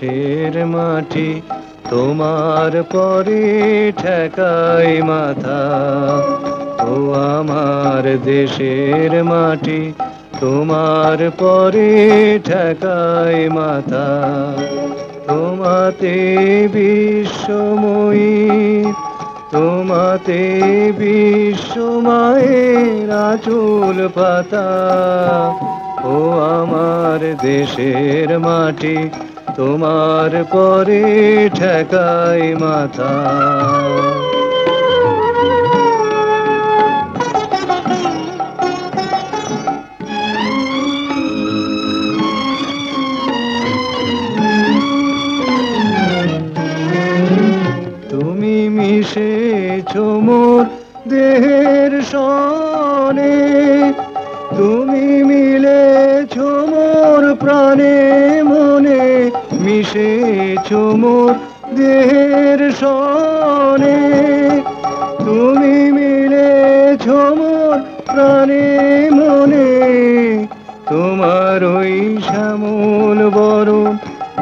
দেশের মাটি তোমার পরে ঠেকাই মাথা। ও আমার দেশের মাটি তোমার পরে ঠেকাই মাথা। তোমাতে বিশ্বময়ী, তোমাতে বিশ্বমায়ের আঁচল পাতা। ও আমার দেশের মাটি তোমার পরে ঠেকাই মাথা। তুমি মিশেছো মোর দেহের সনে, তুমি মিলেছো মোর প্রাণে মনে, মিশেছো মোর দেহের সনে। তুমি মিলেছো মোর প্রাণে মনে, তোমার ওই শ্যামল বরণ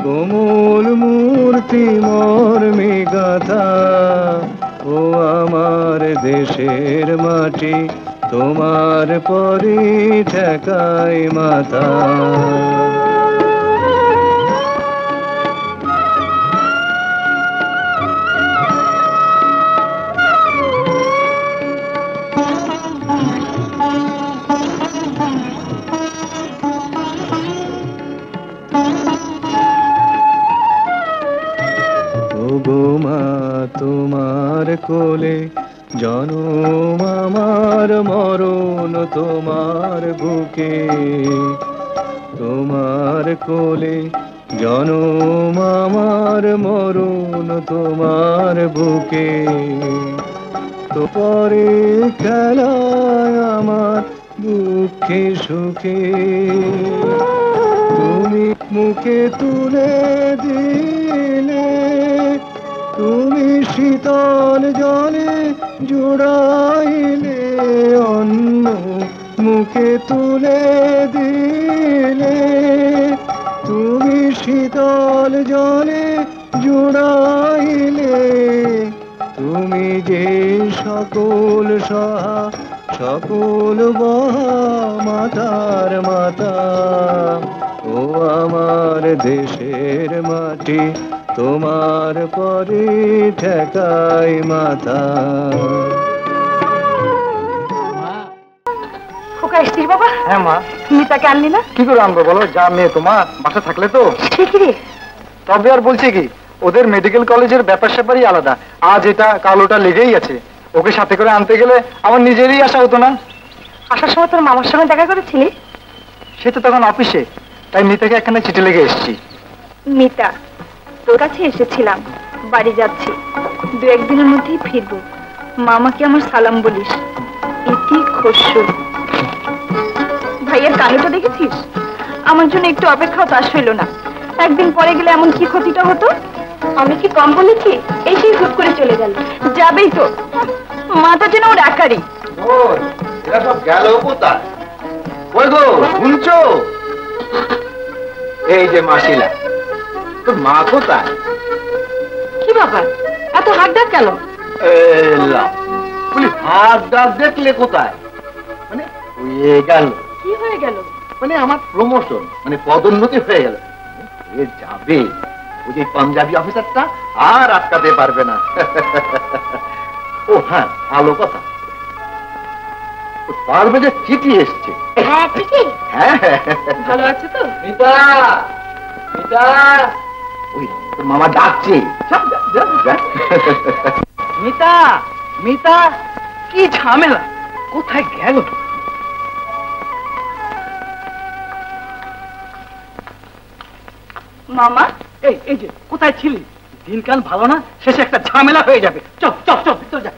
কোমল মূর্তি মর্মে গাথা। ও আমার দেশের মাটি তোমার পরে ঠেকাই মাথা। মা তোমার কোলে জনম আমার, মরণ তোমার বুকে। তোমার কোলে জনম আমার, মরণ তোমার বুকে। তো পরে খেলায় আমার দুঃখে সুখে, তুমি মুখে তুলে দিলে, তুমি শীতল জলে জুড়াইলে অন্ন মুখে তুলে দিলে। তুমি শীতল জলে জুড়াইলে, তুমি যে সকল সহা সকল বহা মাতার মাতা। ও আমার দেশের মাটি তোমার পরে ঠেকাই মাথা। বাবা হ্যাঁ মা, মিতাকে আনলি না? কি করে আনবো বলো, যা মেয়ে তোমার বাসা থাকলে তো। তবে আর বলছি কি, ওদের মেডিকেল কলেজের ব্যাপার স্যাপারই আলাদা। আজ এটা কাল ওটা লেগেই আছে। ওকে সাথে করে আনতে গেলে আমার নিজেরই আসা হতো না। আসার সময় তোর মামার সঙ্গে দেখা করেছিলি? সে তো তখন অফিসে, তাই মিতাকে এখানে চিঠি লেগে এসেছি। মিতা, তোর কাছে এসেছিলাম, বাড়ি যাচ্ছি, দু একদিনের মধ্যেই ফিরবো। মামাকে আমার সালাম বলিস। ইতি খসরু। ভাইয়ের কানুটা দেখেছিস? আমার জন্য একটু অপেক্ষাও তাস হইল না। একদিন পরে গেলে এমন কি ক্ষতিটা হতো? আমি কি কম বলেছি? এসেই হুট করে চলে গেল। যাবেই তো, মাথা যেন ওর একারই। এরা সব গেল কোথায়? ওই গো শুনছো? এই যে মাসিলা, তোর মা কোথায়? কি বাবা, এত হাত ডাক কেন? হাত ডাক দেখলে কোথায়? মানে হয়ে গেল। কি হয়ে গেল? মানে আমার প্রমোশন, মানে পদোন্নতি হয়ে গেল। এ যাবে ওই যে পাঞ্জাবি অফিসারটা, আর আটকাতে পারবে না। ও হ্যাঁ, ভালো কথা, পারবে যে চিঠি এসছে। হ্যাঁ চিঠি? হ্যাঁ। ভালো আছে তো? মিতা, মিতা, ওই তোর মামা ডাকছে। মিতা, মিতা, কি ঝামেলা, কোথায় গেল? মামা, এই যে কোথায় ছিলি? দিনকাল ভালো না, শেষে একটা ঝামেলা হয়ে যাবে। চল চল চল, ভিতরে যা।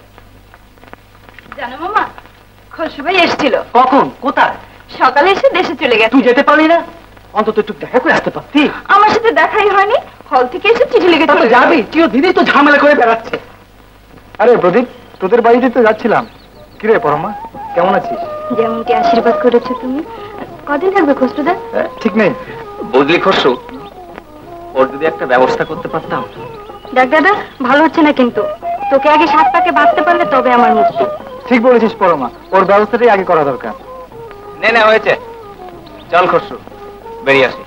জানো মামা, খসরু ভাই এসেছিল। কখন? কোথায়? সকালে এসে দেশে চলে গেছে। তুই যেতে পারলি না? অন্তত একটু দেখা করে আসতে পারতি। আমার সাথে দেখাই হয়নি, হল থেকে এসে চিঠি লিখে চলে যাবি? চিরদিনই তো ঝামেলা করে বেড়াচ্ছে। আরে প্রদীপ, তোদের বাড়িতে তো যাচ্ছিলাম। কিরে পরমা, কেমন আছিস? যেমন কি আশীর্বাদ করেছো তুমি। কদিন থাকবে খসরুদা? ঠিক নেই। বুঝলি খসরু, ওর যদি একটা ব্যবস্থা করতে পারতাম। দেখ দাদা, ভালো হচ্ছে না কিন্তু। তোকে আগে 7 পাকে বাঁধতে পারলে তবে আমার মুক্তি। ঠিক বলেছিস পরমা, ওর ব্যবস্থাটাই আগে করা দরকার। নে হয়েছে, চল খসরু, বেরিয়ে আসি।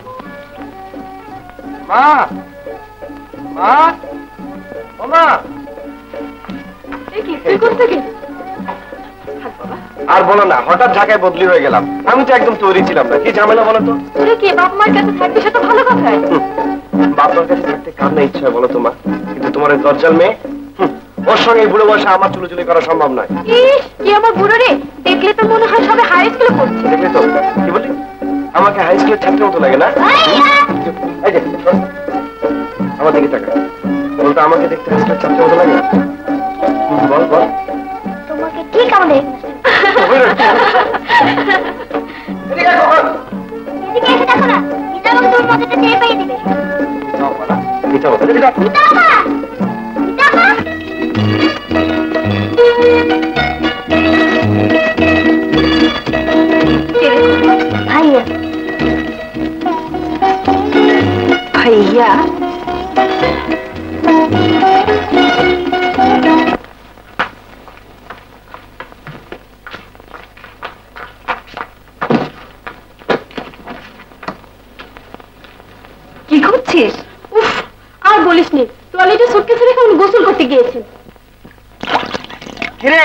মা, মা, ও মা। তুই কোথা থেকে? আর বলো না, হঠাৎ ঢাকায় বদলি হয়ে গেলাম। আমি তো একদম তৈরি ছিলাম না। কি ঝামেলা বলো তো? কি বাপ মার কাছে থাকবে সেটা ভালো কথাই। বাপ মার কাছে থাকতে কার না ইচ্ছা বলো তো মা? কিন্তু তোমার ওই দরজাল মেয়ে, ওর সঙ্গে বুড়ো বয়সে আমার চুলোচুলি করা সম্ভব নয়। ইস, কি আমার বুড়ো রে, দেখলে তো মনে হয় সবে হাই স্কুলে পড়ছে। দেখলে তো কি বলি, আমাকে হাই স্কুলের ছাত্রের মতো লাগে না? এই যে শোন, আমার দিকে তাকা, বলতো আমাকে দেখতে হাই স্কুলের ছাত্রের মতো লাগে? বল বল। তোমাকে কি কামড়ে? এদিকে কখন? এদিকে এসে দেখো না, মিতা বাবু তোর মধ্যে টের পেয়ে দিবে। মিথ্যা কথা, মিথ্যা কথা। মিতা মা, মিতা মা। ভাইয়া, ভাইয়া। কি করছিস? উফ, আর বলিস নি, টয়লেটে সুটকেসে রেখে উনি গোসল করতে গিয়েছেন। কিরে,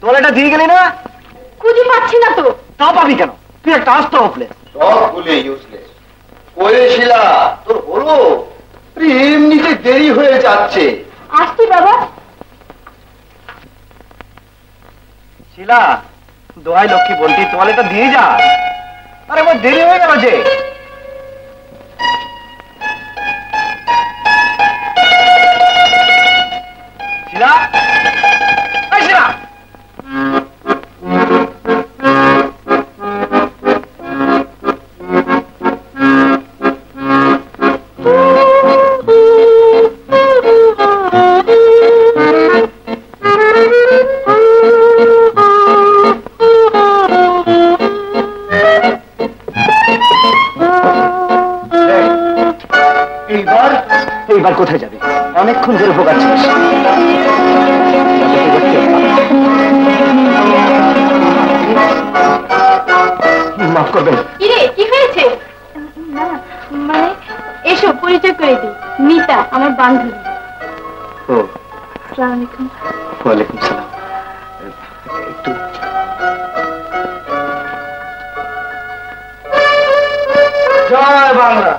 তোয়ালেটা দিয়ে গেলি না? খুঁজে পাচ্ছি না তো। তা পাবি কেন? তুই একটা আসতে হপলে। সবগুলো ইউজলেস। ওরে শিলা, তোর হলো? এমনিতে দেরি হয়ে যাচ্ছে। আসছি বাবা। শিলা, দোহাই লক্ষ্মী বলতি, তোয়ালেটা দিয়ে যা। আরে আমার দেরি হয়ে গেল যে। শিলা, এই শিলা। এইবার কোথায় যাবে? অনেকক্ষণ ধরে ভোগাচ্ছিস। মাফ করবেন। কিরে, কি হয়েছে? না মানে, এসো পরিচয় করে দিই। মিতা আমার বান্ধবী। ও, আসসালামু আলাইকুম। ওয়ালাইকুম সালাম। একটু জয় বাংলা।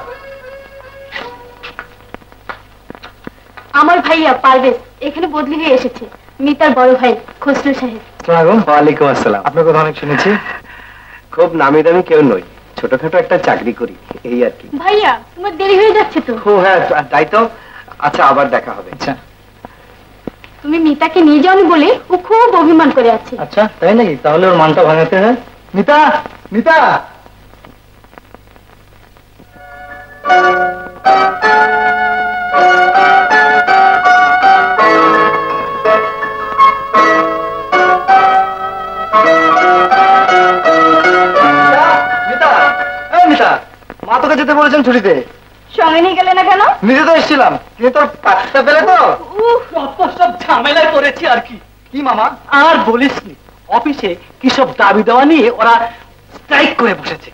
আমার ভাইয়া পারভেজ এখানে বদলি হয়ে এসেছে। মিতার বড় ভাই খসরু সাহেব। ওয়ালাইকুম আসসালাম। আপনার কথা অনেক শুনেছি। খুব নামি দামি কেউ নই, ছোটখাটো একটা চাকরি করি, এই আর কি। ভাইয়া, তোমার দেরি হয়ে যাচ্ছে তো। ও হ্যাঁ, তাই তো। আচ্ছা, আবার দেখা হবে। আচ্ছা তুমি মিতাকে নিয়ে যাওনি বলে ও খুব অভিমান করে আছে। আচ্ছা, তাই নাকি? তাহলে ওর মানটা ভাঙাতে হয়। মিতা, মিতা। মা তোকে যেতে বলেছেন ছুটিতে। সঙ্গে নিয়ে গেলে না কেন? নিজে তো এসেছিলাম, কিন্তু তোর পাত্তা পেলে তো। সব ঝামেলায় পড়েছি আর কি। কি মামা? আর বলিসনি, অফিসে কি সব দাবি দেওয়া নিয়ে ওরা স্ট্রাইক করে বসেছে।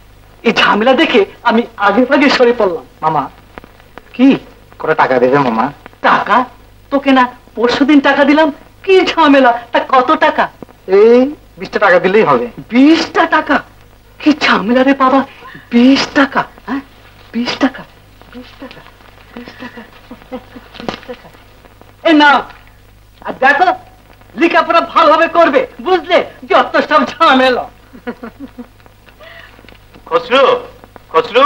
এই ঝামেলা দেখে আমি আগে ভাগে সরে পড়লাম। মামা কি করে টাকা দেবে মামা? টাকা তোকে না পরশুদিন টাকা দিলাম। কি ঝামেলা? তা কত টাকা? এই 20টা টাকা দিলেই হবে। 20টা টাকা? কি ঝামেলা রে বাবা, 20 টাকা? হ্যাঁ, 20 টাকা, 20 টাকা, 20 টাকা, 20 টাকা। এই নাও, আর দেখো লেখাপড়া ভালোভাবে করবে, বুঝলে? যত সব ঝামেলা। খসরু, খসরু।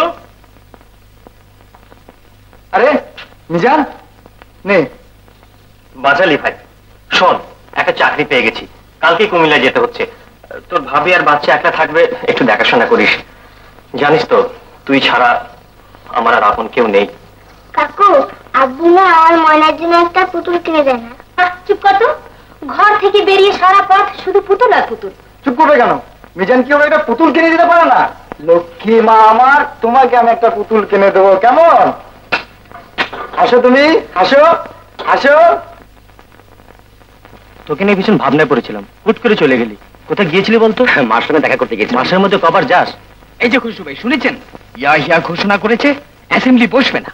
আরে মিজান, নে। বাঁচালি ভাই, শোন, একটা চাকরি পেয়ে গেছি, কালকে কুমিল্লায় যেতে হচ্ছে। তোর ভাবি আর বাচ্চা একটা থাকবে, একটু দেখাশোনা করিস। জানিস তো, তুই ছাড়া আমার আর আপন কেউ নেই। কাকু, আব্বু না আমার ময়নার জন্য একটা পুতুল কিনে দেয় না। চুপ কর তো। ঘর থেকে বেরিয়ে সারা পথ শুধু পুতুল আর পুতুল। চুপ করবে কেন? মিজান কি ওরা একটা পুতুল কিনে দিতে পারে না? লক্ষ্মী মা আমার, তোমাকে আমি একটা পুতুল কিনে দেবো, কেমন? আসো তুমি, আসো আসো। তোকে নিয়ে ভীষণ ভাবনায় পড়েছিলাম, হুট করে চলে গেলি। কোথায় গিয়েছিলি বলতো? মার সঙ্গে দেখা করতে গেছি। মাসের মধ্যে কবার যাস? এই যে খুশু ভাই, শুনেছেন ইয়াহিয়া ঘোষণা করেছে অ্যাসেম্বলি বসবে না।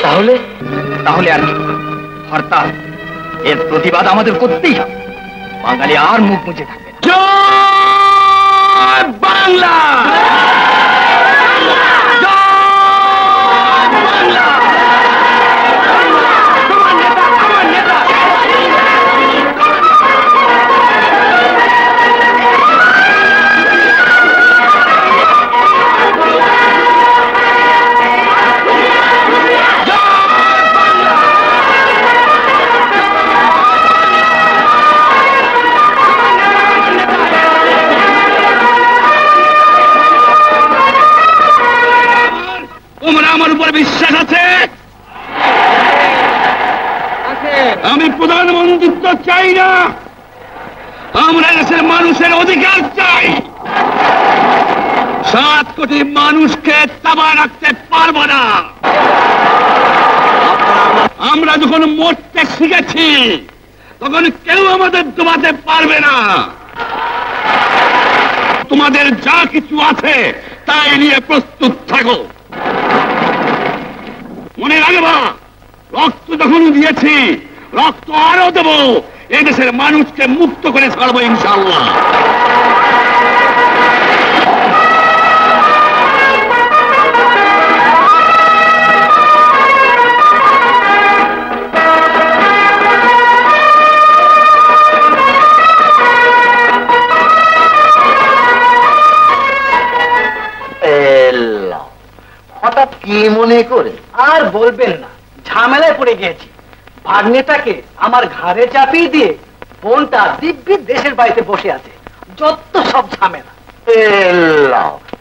তাহলে? তাহলে আর কি, হরতাল। এর প্রতিবাদ আমাদের করতেই হবে, বাঙালি আর মুখ মুছে থাকবে না। জয় বাংলা! আমার উপর বিশ্বাস আছে? আমি প্রধানমন্ত্রিত্ব চাই না, আমরা দেশের মানুষের অধিকার চাই। 7 কোটি মানুষকে তাবা রাখতে পারবো না। আমরা যখন মরতে শিখেছি তখন কেউ আমাদের ডুবাতে পারবে না। তোমাদের যা কিছু আছে তাই নিয়ে প্রস্তুত থাকো। মনে রাখবা, রক্ত যখন দিয়েছি রক্ত আরো দেব, এদেশের মানুষকে মুক্ত করে ছাড়বো ইনশাআল্লাহ। হঠাৎ কি মনে করে? আর বলবেন না, ঝামেলায় পড়ে গিয়েছি। ভাগ্নেটাকে আমার ঘাড়ে চাপিয়ে দিয়ে বোনটা দিব্যি দেশের বাড়িতে বসে আছে। যত সব ঝামেলা।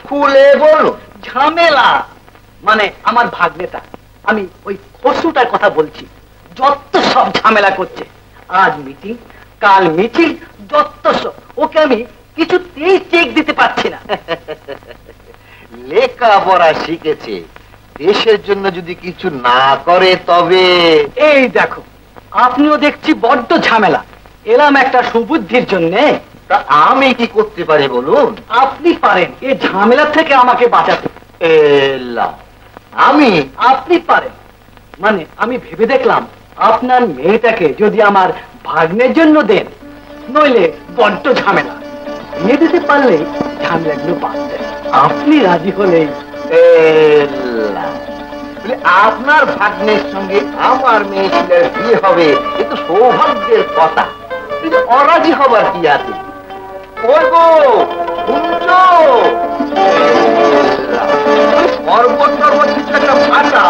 খুলে বলো। ঝামেলা মানে আমার ভাগ্নেটা, আমি ওই খসুটার কথা বলছি, যত সব ঝামেলা করছে। আজ মিটিং, কাল মিছিল, যত সব। ওকে আমি কিছুতেই চেক দিতে পারছি না। লেখাপড়া শিখেছে, দেশের জন্য যদি কিছু না করে তবে। এই দেখো, আপনিও দেখছি বড্ড ঝামেলা। এলাম একটা সুবুদ্ধির জন্যে। তা আমি কি করতে পারি বলুন? আপনি পারেন এই ঝামেলা থেকে আমাকে বাঁচাতে। আপনি পারেন মানে আমি ভেবে দেখলাম আপনার মেয়েটাকে যদি আমার ভাগ্নের জন্য দেন, নইলে বড্ড ঝামেলা। বিয়ে দিতে পারলে ঝামেলাগুলো বাঁচতে। আপনি রাজি হলেই। আপনার ভাগ্নের সঙ্গে আমার মেয়ের বিয়ে হবে, এ তো সৌভাগ্যের কথা। কিন্তু অরাজি হবার কি আছে? পর্বত টর্বত কিছু একটা ভাষা।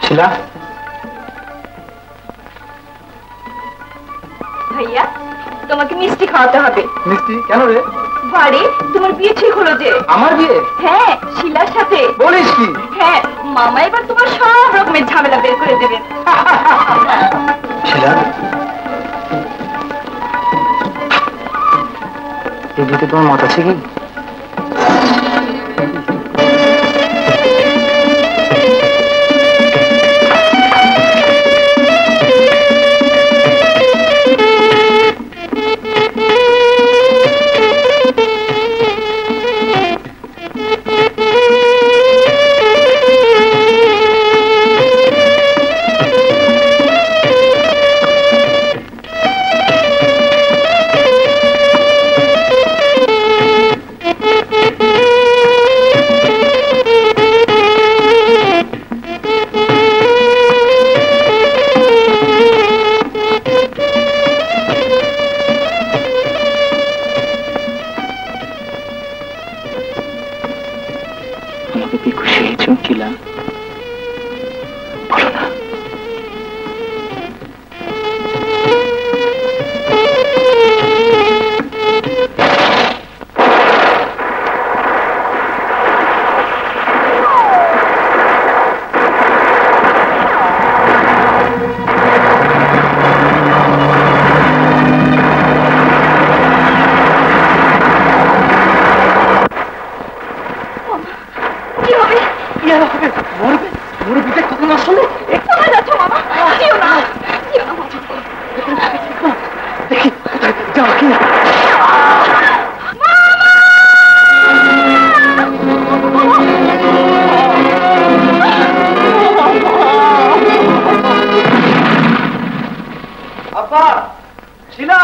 শিলা, ভাইয়া, তোমাকে মিষ্টি খাওয়াতে হবে। মিষ্টি কেন রে? বাড়ি তোমার বিয়ে ঠিক হলো যে। আমার বিয়ে? হ্যাঁ, শিলার সাথে। বলিস কি? হ্যাঁ, মামা এবার তোমার সব রকমের ঝামেলা বের করে দেবেন। শিলা, এই বিয়েতে তোমার মত আছে কি? আব্বা, শিলা,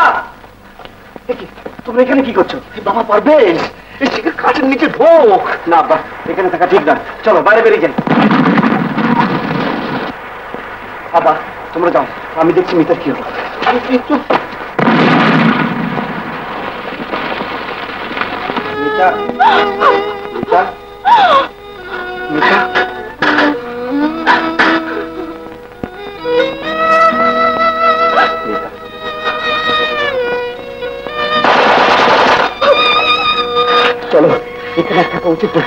তুমি এখানে কি করছো? বাবা পারবেশ, এই খাটের নিচে ঢোক। না আব্বা, এখানে থাকা ঠিক না, চলো বাইরে বেরিয়ে যাই। আব্বা তোমরা যাও, আমি দেখছি মিতার কি হলো। মিতা, মিতা, মিতা, চলো এখানে থাকা উচিত না।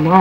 মা,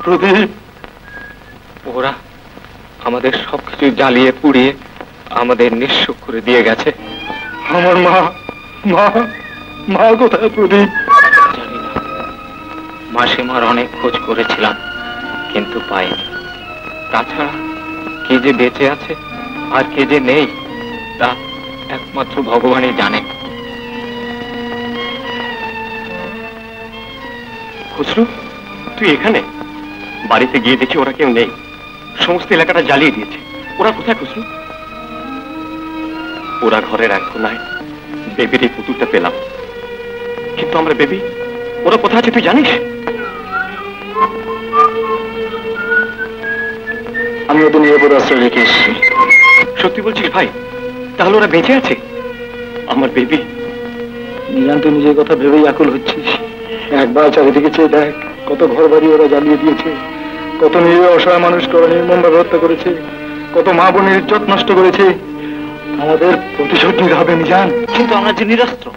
প্রদীপ, ওরা আমাদের সবকিছু জ্বালিয়ে পুড়িয়ে আমাদের নিঃস্ব করে দিয়ে গেছে। আমার মা, মা, মা কোথায় প্রদীপ? জানি না, মাসিমার অনেক খোঁজ করেছিলাম কিন্তু পাইনি। তাছাড়া কে যে বেঁচে আছে আর কে যে নেই তা একমাত্র ভগবানই জানেন। খুসরু, তুই এখানে? বাড়িতে গিয়ে দেখি ওরা কেউ নেই, সমস্ত এলাকাটা জ্বালিয়ে দিয়েছে। ওরা কোথায় খুসরু? ওরা ঘরের এক কোনায় বেবির এই পুতুলটা পেলাম, কিন্তু আমরা বেবি ওরা কোথায় আছে তুই জানিস? আমি ওদের নিরাপদ আশ্রয় রেখে এসেছি। সত্যি বলছিস ভাই? তাহলে ওরা বেঁচে আছে? আমার বেবি। নিজান, তুই নিজের কথা ভেবেই আকুল হচ্ছিস। একবার চারিদিকে চেয়ে দেখ, কত ঘর বাড়ি ওরা জ্বালিয়ে দিয়েছে, কত নিরীহ অসহায় মানুষকে ওরা নির্মমভাবে হত্যা করেছে, কত মা বোনের ইজ্জত নষ্ট করেছে। আমাদের প্রতিশোধ নিতে হবে নিজান। কিন্তু আমরা যে নিরস্ত্র।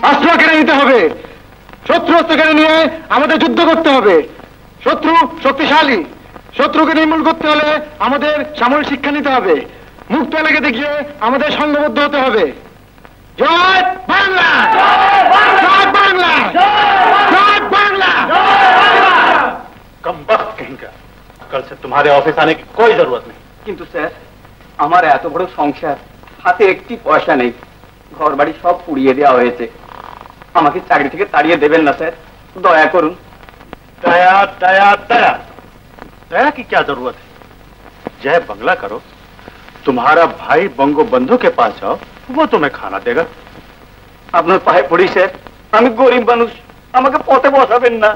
অস্ত্র কেড়ে নিতে হবে, শত্রু অস্ত্র কেড়ে নিয়ে আমাদের যুদ্ধ করতে হবে। শত্রু শক্তিশালী, শত্রুকে নির্মূল করতে হলে আমাদের সামরিক শিক্ষা নিতে হবে। মুক্ত এলাকাতে গিয়ে আমাদের সংঘবদ্ধ হতে হবে। জয় বাংলা! জয় বাংলা! জয় বাংলা! कम वक्त कहेंगे, कल से तुम्हारे ऑफिस आने की कोई जरूरत नहीं। কিন্তু স্যার, আমার এত বড় সংসার, হাতে একটি পয়সা নেই, ঘর বাড়ি সব পুড়িয়ে দেওয়া হয়েছে। আমাকে চাকরি থেকে তাড়িয়ে দেবেন না স্যার, দয়া করুন। दया दया दया दया की क्या जरूरत है? जय बंगला करो, तुम्हारा भाई बंगो बंधु के पास जाओ, वो तुम्हें खाना देगा। আপনার পায়ে পড়ি স্যার, আমি গরিব মানুষ, আমাকে পথে বসাবেন না।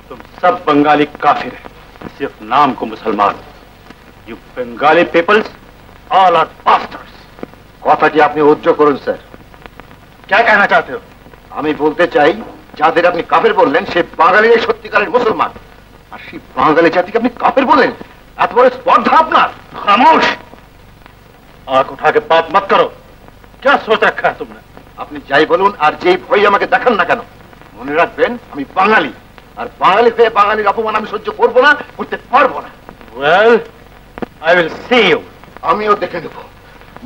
तुम सब बंगाली काफिर है, सिर्फ नाम को मुसलमान। You Bengali peoples all are bastards. কথাটি আপনি উচ্চ করুন স্যার। क्या कहना चाहते हो? আমি বলতে চাই, যাদের আপনি কাফের বললেন সে বাঙালির সত্যিকারের মুসলমান, আর সেই বাঙালি জাতিকে আপনি কাফের বললেন। এত বড় স্পর্ধা আপনার! खामोश, आंख उठा के बात मत करो। क्या सोच रखा है तुमने? আপনি যাই বলুন আর যেই ভয় আমাকে দেখান না কেন, মনে রাখবেন আমি বাঙালি, আর বাঙালি হয়ে বাঙালির অপমান আমি সহ্য করবো না, করতে পারবো না। Well, I will see you. আমিও দেখে নেব।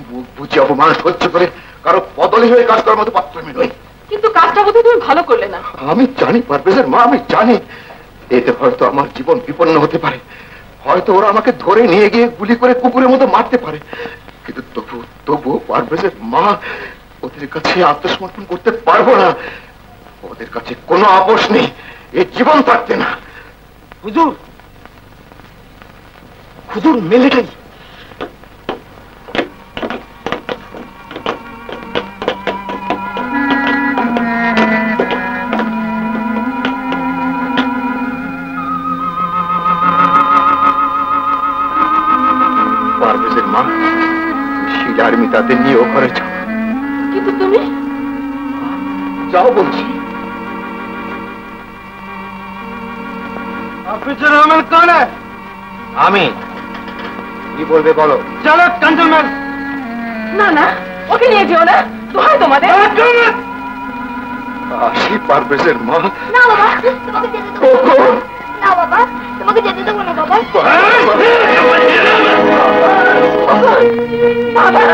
মুখ বুঝে অপমান সহ্য করে কারো বদলি হয়ে কাজ করার মতো পাত্র আমি নই। কিন্তু কাজটা বোধহয় তুমি ভালো করলে না। আমি জানি পারভেজের মা, আমি জানি এতে হয়তো আমার জীবন বিপন্ন হতে পারে, হয়তো ওরা আমাকে ধরে নিয়ে গিয়ে গুলি করে কুকুরের মতো মারতে পারে, কিন্তু তবু পারভেজের মা, ওদের কাছে আত্মসমর্পণ করতে পারবো না। ওদের কাছে কোনো আপোষ নেই, এই জীবন থাকতে না। হুজুর, হুজুর মিলিটারি। পারভেজের মা, শিল আর্মি তাদের নিয়ে ও ঘরে যাও। কিন্তু তুমি যাও বলছি। অফিসার রহমান কোন? আমি। কি বলবে বলো। চলো কাঞ্চনম্যান। না না, ওকে নিয়ে যেও না, দোহাই তোমাদের। আসি পারভেজের মা। না বাবা, তোমাকে যেতে দেবো না। বাবা, তোমাকে যেতে দেবো না বাবা। বাবা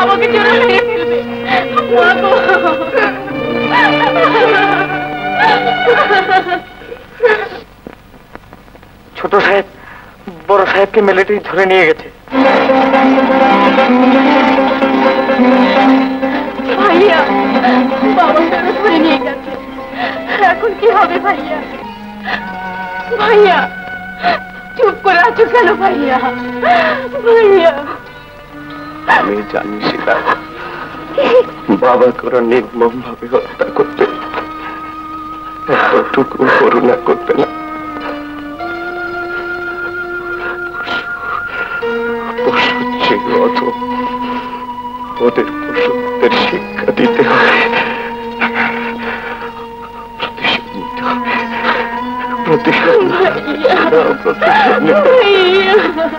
আমাকে জোরে মেরে ফেলবে। ছোট সাহেব বড় সাহেবকে মিলিটারি ধরে নিয়ে গেছে। ভাইয়া, বাবাকে ধরে নিয়ে গেছে, এখন কি হবে ভাইয়া? ভাইয়া চুপ করে আছো কেন ভাইয়া? ভাইয়া আমি জানি সেটা বাবা করে নির্মম ভাবে হত্যা করতে, এতটুকু করুণা করতে না। ওদের পশুদের শিক্ষা দিতে হবে, প্রতিশোধ নিতে হবে, প্রতিশোধ নিতে হবে।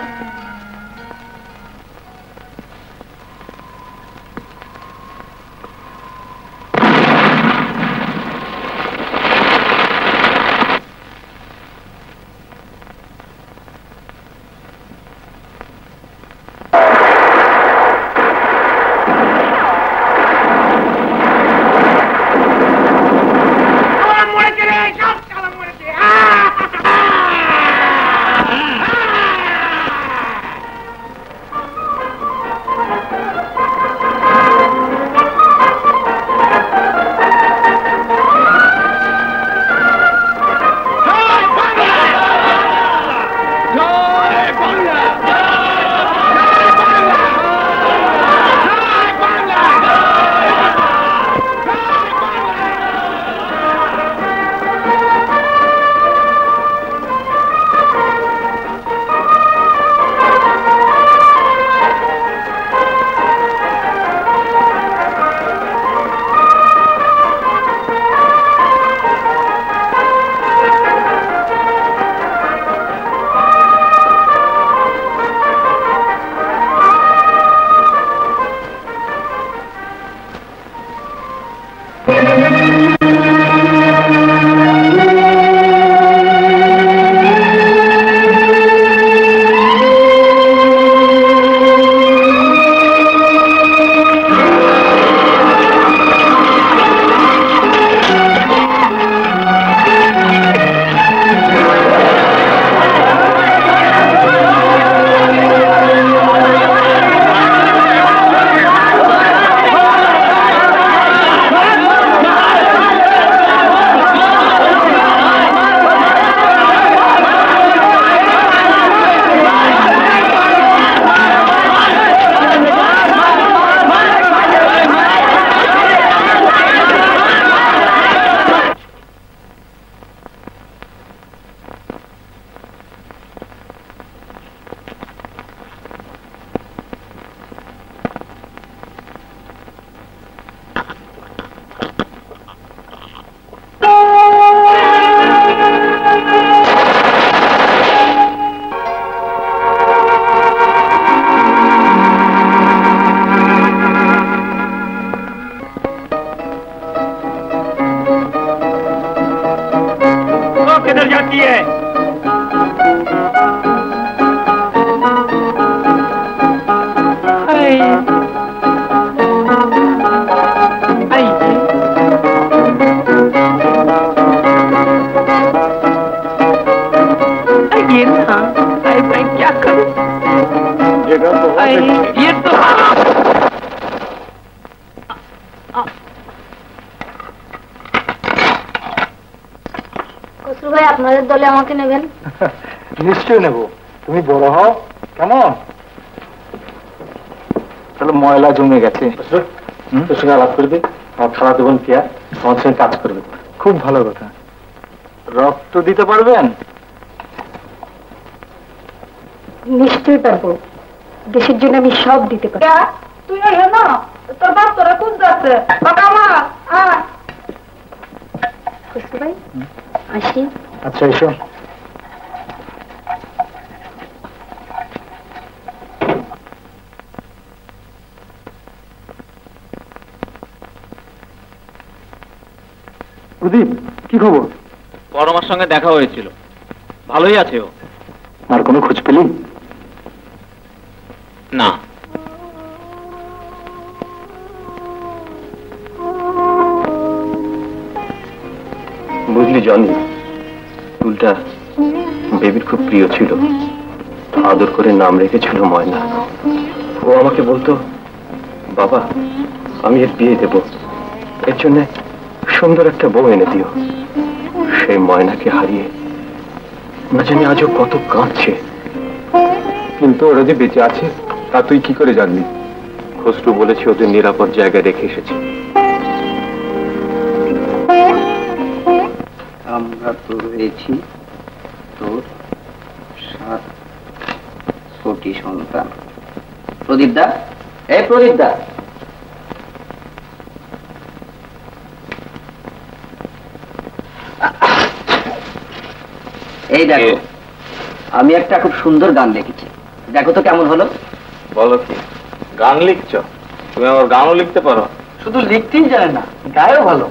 किधर जाती है? क्या करूं? जगह ये तो খসরু ভাই আপনাদের দলে আমাকে নেবেন? নিশ্চয়ই নেব, তুমি বড় হও কেমন। তাহলে ময়লা জমে গেছে, তোর সঙ্গে আলাপ করবি, আমার খালাতো বোন পিয়া আমার সঙ্গে কাজ করবে। খুব ভালো কথা। রক্ত দিতে পারবেন? নিশ্চয়ই পারবো, দেশের জন্য আমি সব দিতে পারি। তুই না তোর বাপ তোরা কোন যাচ্ছে বাবা মা খসরু ভাই আসি। আচ্ছা এসো। প্রদীপ, কি খবর? পরমার সঙ্গে দেখা হয়েছিল, ভালোই আছে ও। আর কোনো খোঁজ পেলি? না। বুঝলি জনি, ফুলটা বেবির খুব প্রিয় ছিল, আদর করে নাম রেখেছিল ময়না। ও আমাকে বলতো, বাবা আমি এর বিয়ে দেব, এর জন্য সুন্দর একটা বউ এনে দিও। সেই ময়নাকে হারিয়ে না জানি আজও কত কাঁদছে। কিন্তু ওরা যে বেঁচে আছে তা তুই কি করে জানবি? খসরু বলেছে ওদের নিরাপদ জায়গায় রেখে এসেছে। আমরা তো রয়েছি তোর 7 কোটি সন্তান। প্রদীপ দা, এই প্রদীপ দা, এই দেখো আমি একটা খুব সুন্দর গান লিখেছি, দেখো তো কেমন হলো। বলো কি গান লিখছ? তুমি আমার গানও লিখতে পারো? শুধু লিখতেই জানে না, গায়েও ভালো।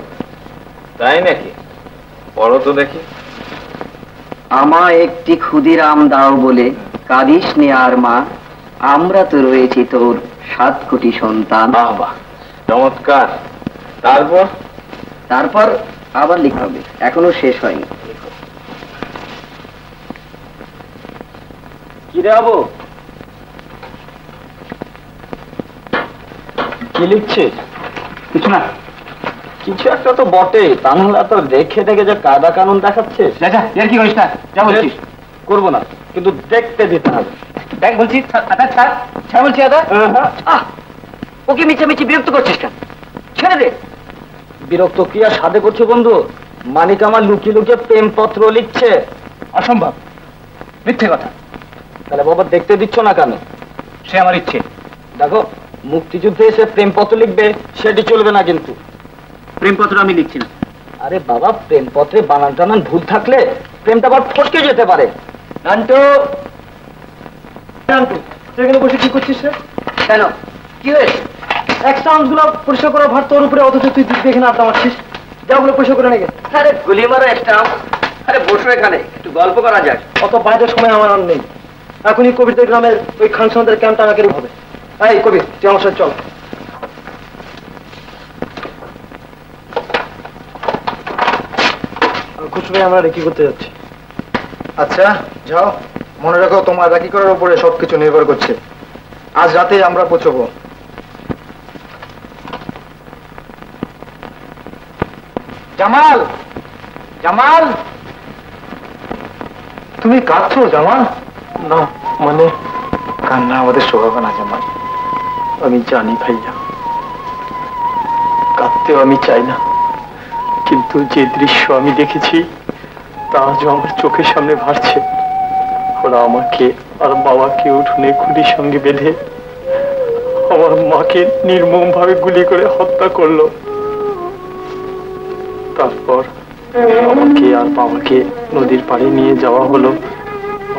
তাই নাকি? পড়ো তো দেখি। আমায় একটি ক্ষুদিরাম দাও বলে কাঁদিস নে আর মা, আমরা তো রয়েছি তোর 7 কোটি সন্তান। বাহ বাহ, চমৎকার। তারপর? তারপর আবার লিখতে হবে, এখনো শেষ হয়নি। কি রে বাবু, কি লিখছিস? কিছু না। কিছু একটা তো বটে, তা নাহলে তো দেখে দেখে যে কায়দা কানুন দেখাচ্ছে। যা এর কি করিস না, যা বলছিস। করবো না, কিন্তু দেখতে দিতে হবে। দেখ বলছি, ছাড় বলছি দাদা। ওকে মিছামিছি বিরক্ত করছিস কেন? ছেড়ে দে। বিরক্ত কি আর সাধে করছে বন্ধু? মানিক আমার লুকিয়ে লুকিয়ে প্রেমপত্র লিখছে। অসম্ভব, মিথ্যে কথা। তাহলে বাবা দেখতে দিচ্ছ না কেন? সে আমার ইচ্ছে। দেখো, মুক্তিযুদ্ধে এসে প্রেমপত্র লিখবে সেটি চলবে না কিন্তু। প্রেমপত্র আমি লিখছি না। আরে বাবা, প্রেমপত্রে বানান টানান ভুল থাকলে প্রেমটা আবার ফসকে যেতে পারে। নান্টু, সেখানে বসে কি করছিস রে? কেন, কি হয়েছে? এক্সট্রা গুলো পরিষ্কার করার ভার তোর উপরে, অথচ তুই দেখে না আড্ডা মারছিস। যাগুলো পরিষ্কার করে নেগে। আরে গুলি মারো একটা। আরে বসো এখানে, একটু গল্প করা যাক। অত বাইরের সময় আমার আর নেই। এখনই কবিরদের গ্রামের ওই খানসানদের ক্যাম্পটা আমাকে হবে। এই কবির, তুই আমার সাথে চল। খুশি ভাই, আমরা রেকি করতে যাচ্ছি। আচ্ছা যাও, মনে রাখো তোমার রেকি করার উপরে সবকিছু নির্ভর করছে। আজ রাতে আমরা পৌঁছবো। জামাল, জামাল, তুমি কাঁদছো জামাল? না মানে কান্না আমাদের স্বভাব না জামাল। আমি জানি ভাইয়া, কাঁদতেও আমি চাই না, কিন্তু যে দৃশ্য আমি দেখেছি তা আজও আমার চোখের সামনে ভাসছে। ওরা আমাকে আর বাবাকে উঠোনে খুঁটির সঙ্গে বেঁধে আমার মাকে নির্মম ভাবে গুলি করে হত্যা করলো। তারপর আমাকে আর বাবাকে নদীর পাড়ে নিয়ে যাওয়া হলো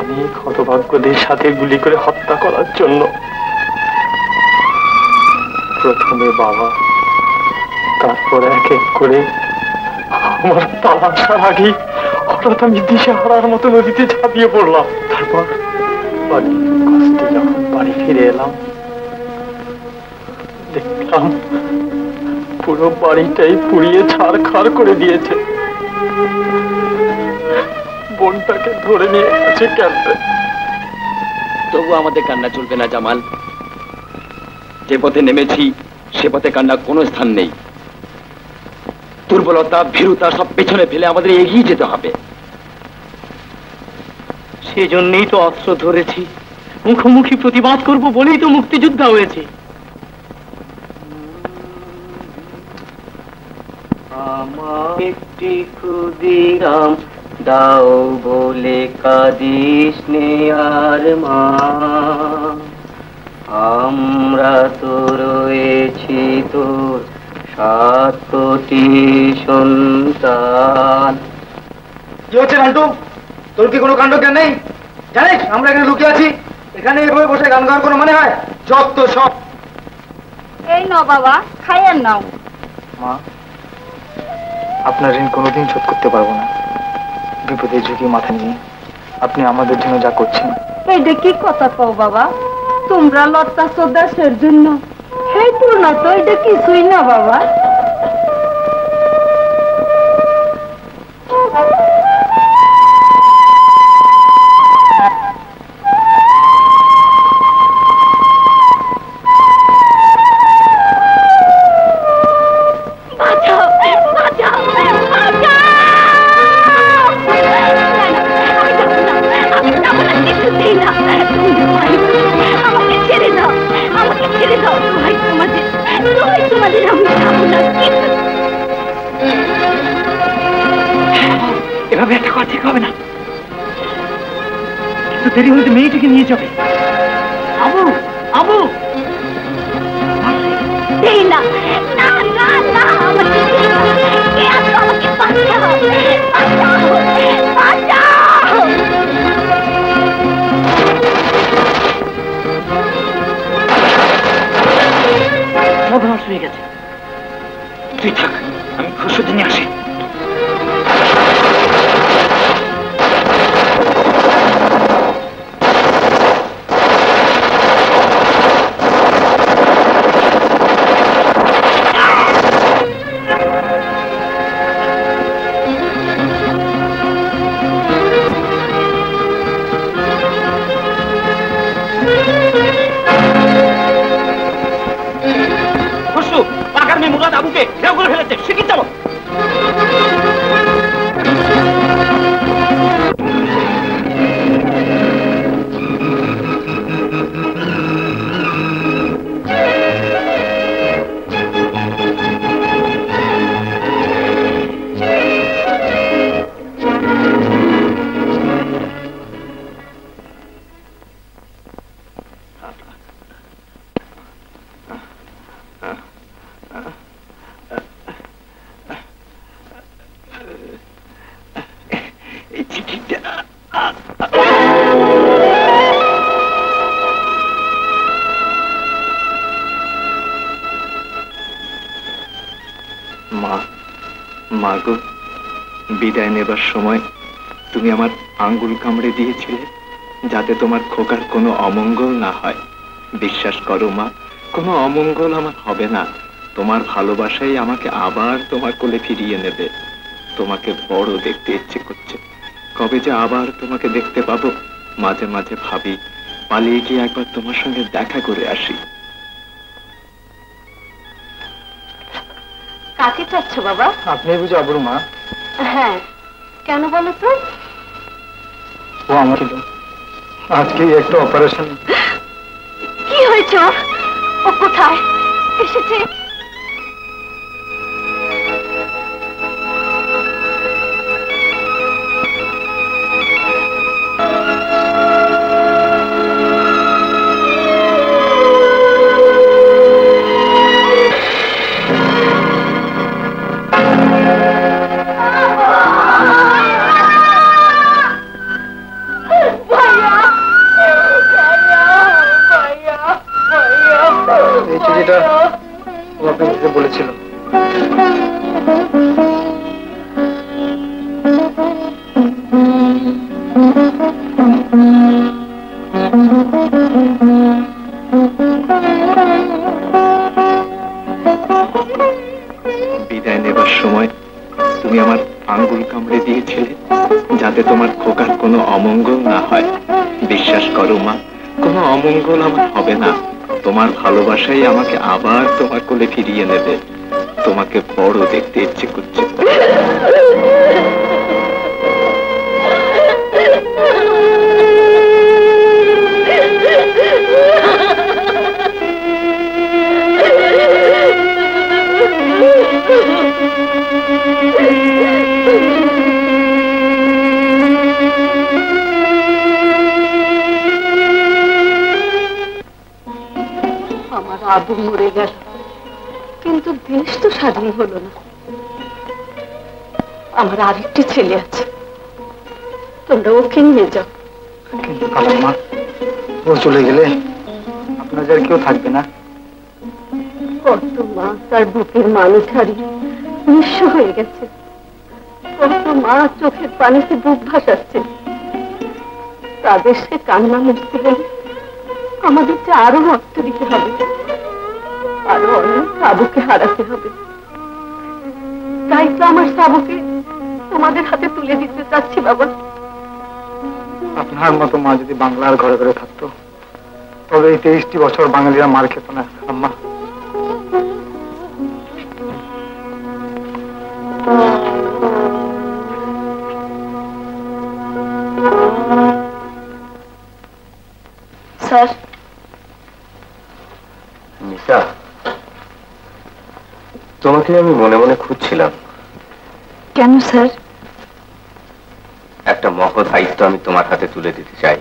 অনেক হতভাগ্যদের সাথে গুলি করে হত্যা করার জন্য। প্রথমে বাবা, তারপর এক এক করে আমার পা আসার আগেই হঠাৎ আমি দিশা হারার মতো নদীতে ঝাঁপিয়ে পড়লাম। তারপর কষ্টে যখন বাড়ি ফিরে এলাম, দেখলাম পুরো বাড়িটাই পুড়িয়ে ছাড়খাড় করে দিয়েছে। বোনটাকে ধরে নিয়ে গেছে ক্যাম্পে। তবু আমাদের কান্না চলবে না জামাল। যে পথে নেমেছি সে পথে কান্না কোনো স্থান নেই। দুর্বলতা, ভীরুতা সব পেছনে ফেলে আমাদের এগিয়ে যেতে হবে। সেজন্যই তো অস্ত্র ধরেছি, মুখোমুখি প্রতিবাদ করব বলেই তো মুক্তিযুদ্ধ হয়েছে। আমার একটি ক্ষুদিরাম দাও বলে কাঁদিস নে আর মা, আমরা তো রয়েছি তোর 7 কোটি সন্তান। কি হচ্ছে নান্টু? তোর কি কোনো কাণ্ড জ্ঞান নেই? জানিস আমরা এখানে লুকিয়ে আছি? এখানে এভাবে বসে গান গাওয়ার কোনো মানে হয়? যত সব। এই নাও বাবা, খাইয়ের নাও। মা, আপনার ঋণ কোনোদিন শোধ করতে পারবো না। বিপদের ঝুঁকি মাথা নিয়ে আপনি আমাদের জন্য যা করছেন। এইটা কি কথা কও বাবা? তোমরা লড়তাছো দেশের জন্য, সেই তুলনা তো এটা কিছুই না বাবা। এভাবে একটা কথা ঠিক হবে না, কিন্তু দেরি হলে মেয়েটিকে নিয়ে যাবে। আবু আবু এই না না না না, আমাকে আমাকে বাঁচাও, বাঁচাও। সর্বনাশ হয়ে গেছে। তুই থাক, আমি খুশি নিয়ে আসি। আবুকে ঘেরাও করে ফেলেছে, সে কি যাবো? মাগো, বিদায় নেবার সময় তুমি আমার আঙ্গুল কামড়ে দিয়েছিলে যাতে তোমার খোকার কোনো অমঙ্গল না হয়। বিশ্বাস করো মা, কোনো অমঙ্গল আমার হবে না। তোমার ভালোবাসাই আমাকে আবার তোমার কোলে ফিরিয়ে নেবে। তোমাকে বড় দেখতে ইচ্ছে করছে, কবে যে আবার তোমাকে দেখতে পাবো। মাঝে মাঝে ভাবি পালিয়ে গিয়ে একবার তোমার সঙ্গে দেখা করে আসি। কাকে চাচ্ছ বাবা? আপনি বুঝে আবুর মা? হ্যাঁ, কেন বলো তো? ও আমার ছিল আজকে একটা অপারেশন। কি হয়েছে? ও কোথায় এসেছে? আঙ্গুল কামড়ে দিয়েছিলে যাতে তোমার খোকার কোনো অমঙ্গল না হয়। বিশ্বাস করো মা, কোনো অমঙ্গল আমার হবে না। তোমার ভালোবাসাই আমাকে আবার তোমার কোলে ফিরিয়ে নেবে। তোমাকে বড় দেখতে ইচ্ছে করছে। আমার আবু মরে গেল, কিন্তু দেশ তো স্বাধীন হলো না। আমার আরেকটি ছেলে আছে, তোমরা ওকে নিয়ে যাও। কিন্তু খালাম্মা, ও চলে গেলে আপনাদের আর কেউ থাকবে না। কত মা তার বুকের মানুষ হারিয়ে নিঃস্ব হয়ে গেছে, কত মা চোখের পানিতে বুক ভাসাচ্ছে। তাদের সে কান্না মুছতে হলে আমাদের যে আরো রক্ত দিতে হবে, আরো অনেক সাবুকে হারাতে হবে। তাই তো আমার সাবুকে তোমাদের হাতে তুলে দিতে চাচ্ছি বাবা। আপনার মতো মা যদি বাংলার ঘরে ঘরে থাকতো, তবে এই 23টি বছর বাঙালিরা মার খেত না আম্মা। স্যার, মিতা, তোমাকে আমি মনে মনে খুঁজছিলাম। কেন স্যার? একটা মহৎ দায়িত্ব আমি তোমার হাতে তুলে দিতে চাই,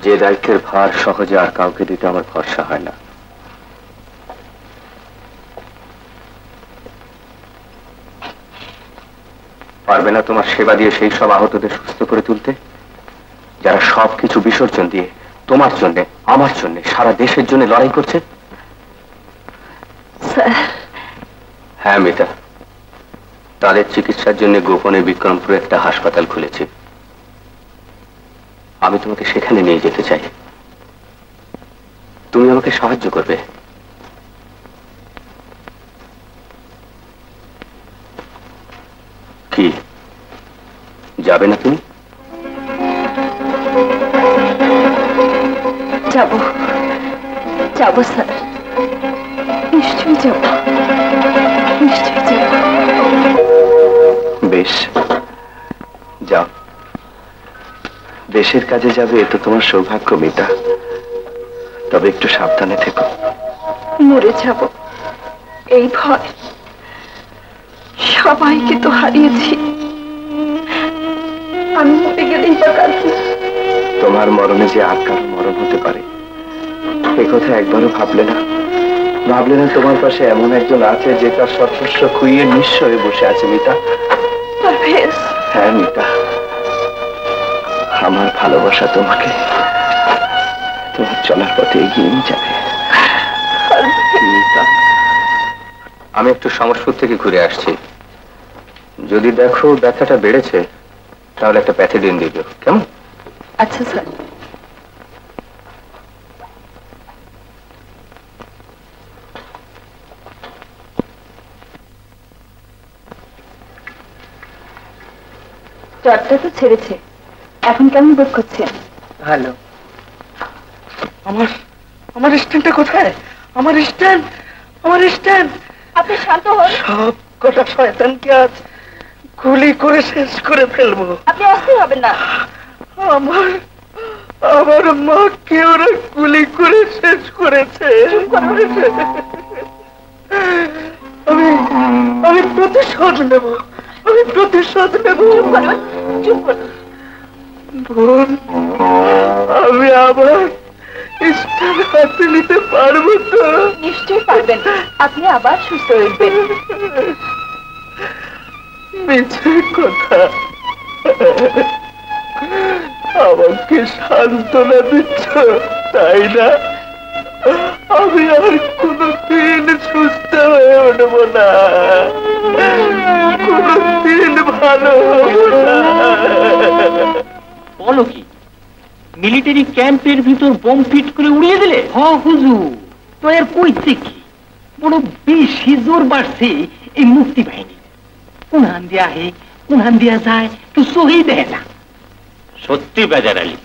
যে দায়িত্বের ভার সহজে আর কাউকে দিতে আমার ভরসা হয় না। পারবে না তোমার সেবা দিয়ে সেই সব আহতদের সুস্থ করে তুলতে, যারা সবকিছু বিসর্জন দিয়ে তোমার জন্য, আমার জন্য, সারা দেশের জন্য লড়াই করছে? হ্যাঁ মিতা, তাদের চিকিৎসার জন্য গোপনে বিক্রমপুরে একটা হাসপাতাল খুলেছি। আমি তোমাকে সেখানে নিয়ে যেতে চাই, তুমি আমাকে সাহায্য করবে। কি যাবে না তুমি? যাবো, যাবো স্যার, নিশ্চয়ই যাবো, নিশ্চয়ই যাবো। বেশ, যাও। দেশের কাজে যাবে, এ তো তোমার সৌভাগ্য মিতা। তবে একটু সাবধানে থেকো। মরে যাব এই ভয়, সবাইকে তো হারিয়েছি, আমি মরে গেলেই বা কাঁদছি। তোমার মরণে যে আর কারো মরণ হতে পারে, এ কথা একবারও ভাবলে না? ভাবলে না তোমার পাশে এমন একজন আছে যে তার সর্বস্ব খুইয়ে নিঃস্ব হয়ে বসে আছে মিতা? হ্যাঁ মিতা, আমার ভালোবাসা তোমাকে তোমার চলার পথে এগিয়ে নিয়ে যাবে। মিতা, আমি একটু সমস্পুর থেকে ঘুরে আসছি, যদি দেখো ব্যথাটা বেড়েছে তাহলে একটা প্যাথিডিন দিও, কেমন? আচ্ছা স্যার। জ্বরটা তো ছেড়েছে, এখন কেমন বোধ করছেন? ভালো। আমার স্ট্যান্ডটা কোথায়? আমার স্ট্যান্ড, আমার স্ট্যান্ড! আপনি শান্ত হন। সব কটা শয়তানকে আজ গুলি করে শেষ করে ফেলবো। আপনি অস্থির হবেন না। আমার মাকে ওরা গুলি করে শেষ করেছে। আমি প্রতিশোধ নেব, আমি প্রতিশোধ নেব। চুপ করুন। বোন, আমি আবার স্টার হাতে নিতে পারবো তো? নিশ্চয়ই পারবেন, আপনি আবার সুস্থ হয়ে উঠবেন। মিছে কথা, আমাকে সান্ত্বনা দিচ্ছ তাই না? আমি আর কোনদিন সুস্থ হয়ে উঠবো না, কোনদিন ভালো হবো না। বলো কি, মিলিটারি ক্যাম্পের ভিতর বোম ফিট করে উড়িয়ে দিলে? হ্যাঁ হুজুর, তো এর কইছে কি? বড় বেশি জোর বাড়ছে এই মুক্তি বাহিনী। কোনহান দিয়ে আহে কোনহান দিয়া যায় তো সহি দেয় না। সত্যি বেজার আলী,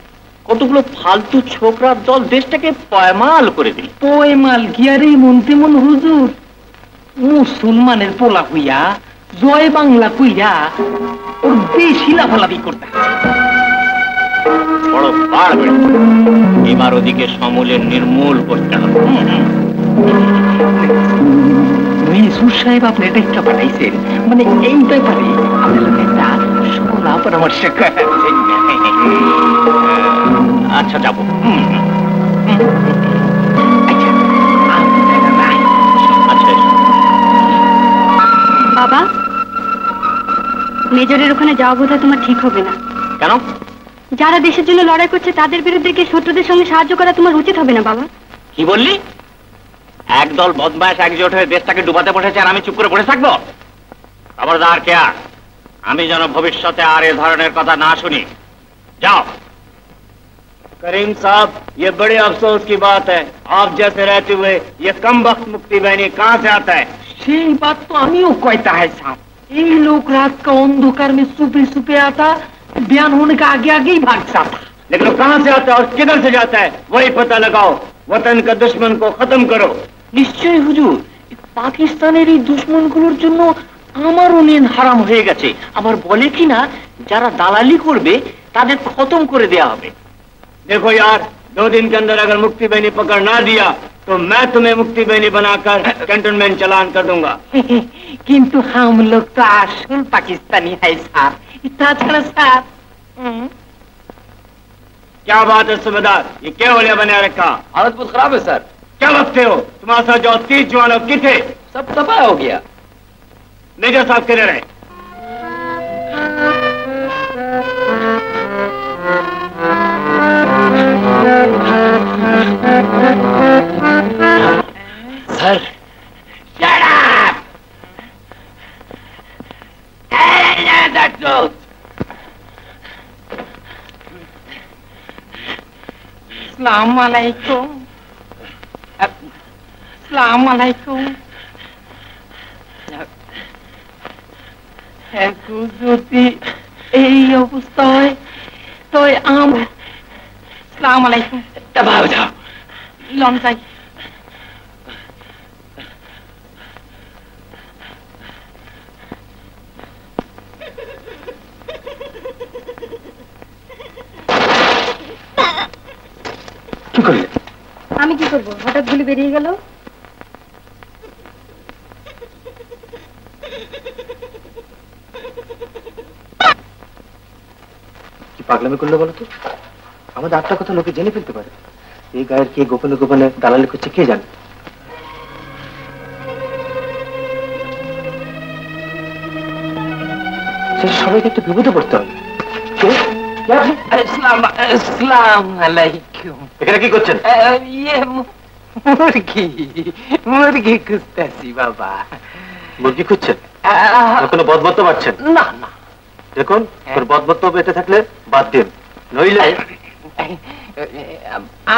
কতগুলো ফালতু ছোকরার দল দেশটাকে পয়মাল করে দিল। পয়মাল গিয়ারে মনতে মন হুজুর, মুসলমানের পোলা হইয়া জয় বাংলা কইয়া ওর বেশি লাফালাফি করতে বড় বার বেড়ে, এবার ওদিকে সমূলে নির্মূল করতে হবে। মেসুর সাহেব আপনি এটা পাঠাইছেন, মানে এই ব্যাপারে আপনার একটা সোলা পরামর্শ করেছেন। আচ্ছা যাবো। বাবা, মেজরের ওখানে যাওয়া বোধহয় তোমার ঠিক হবে না। কেন? যারা দেশের জন্য লড়াই করছে তাদের বিরুদ্ধে গিয়ে শত্রুদের সঙ্গে সাহায্য করা তোমার উচিত হবে না বাবা। কি বললি? একদল বদমাশ একজোট হয়ে দেশটাকে ডুবাতে বসেছে আর আমি চুপ করে বসে থাকবো? খবরদার কেয়া, আমি যেন ভবিষ্যতে আর এ ধরনের কথা না শুনি। যাও। करीम साहब, ये बड़े अफसोस की बात है, आप जैसे रहते हुए ये कम वक्त मुक्ति बहनी कहाँ से आता है? সেই बात तो আমিও कहता है साहब। ये लोग रात का अंधकार में सुपे सुपे आता, बयान होने का आगे आगे ही भाग जाता। लेकिन वो कहाँ से आता है और किधर से जाता है वही पता लगाओ, वतन का दुश्मन को खत्म करो। নিশ্চয় হুজুর, পাকিস্তানের এই দুশ্মনগুলোর জন্য আমারও নিয়ন হারাম হয়ে গেছে। আবার বলে কিনা যারা দালালি করবে তাদের খতম করে দেয়া হবে। देखो यार, 2 दिन के अंदर अगर मुक्ति बहनी पकड़ ना दिया तो मैं तुम्हें मुक्ति बहनी बनाकर कैंटोनमेंट चालान कर दूंगा। किंतु हम लोग तो असल पाकिस्तानी है साहब। ताछड़ा साहब, क्या बात है सूबेदार, ये क्या होलिया बना रखा? हालत बहुत खराब है सर। क्या बकते हो? तुम्हारे साथ जो 30 जवान की थे सब तबाह हो गया। मेजर साहब किधर है? Sir, shut up! The truth. अस्सलाम वालेकुम। अस्सलाम वालेकुम। এখন যদি এই অবস্থা হয় তো আসসালামু আলাইকুম। तबाह हो जाओ। লম যাই। কি করলে? আমি কি করবো, হঠাৎ গুলি বেরিয়ে গেল। কি পাগলামি করলো বলো তো? আমাদের আটটা কথা লোকে জেনে ফেলতে পারে। এই গায়ের কে গোপনে গোপনে দালালি করছে কে জানে। সবাইকে একটু বিপদে পড়তে হবে। আসসালামু আলাইকুম। এখানে কি করছেন? ইয়ে মুরগি মুরগি খুঁজতেছি বাবা। মুরগি খুঁজছেন? কোনো বদবত্ত পাচ্ছেন? না না, দেখুন তোর বদবত্ত পেতে থাকলে বাদ দিন, নইলে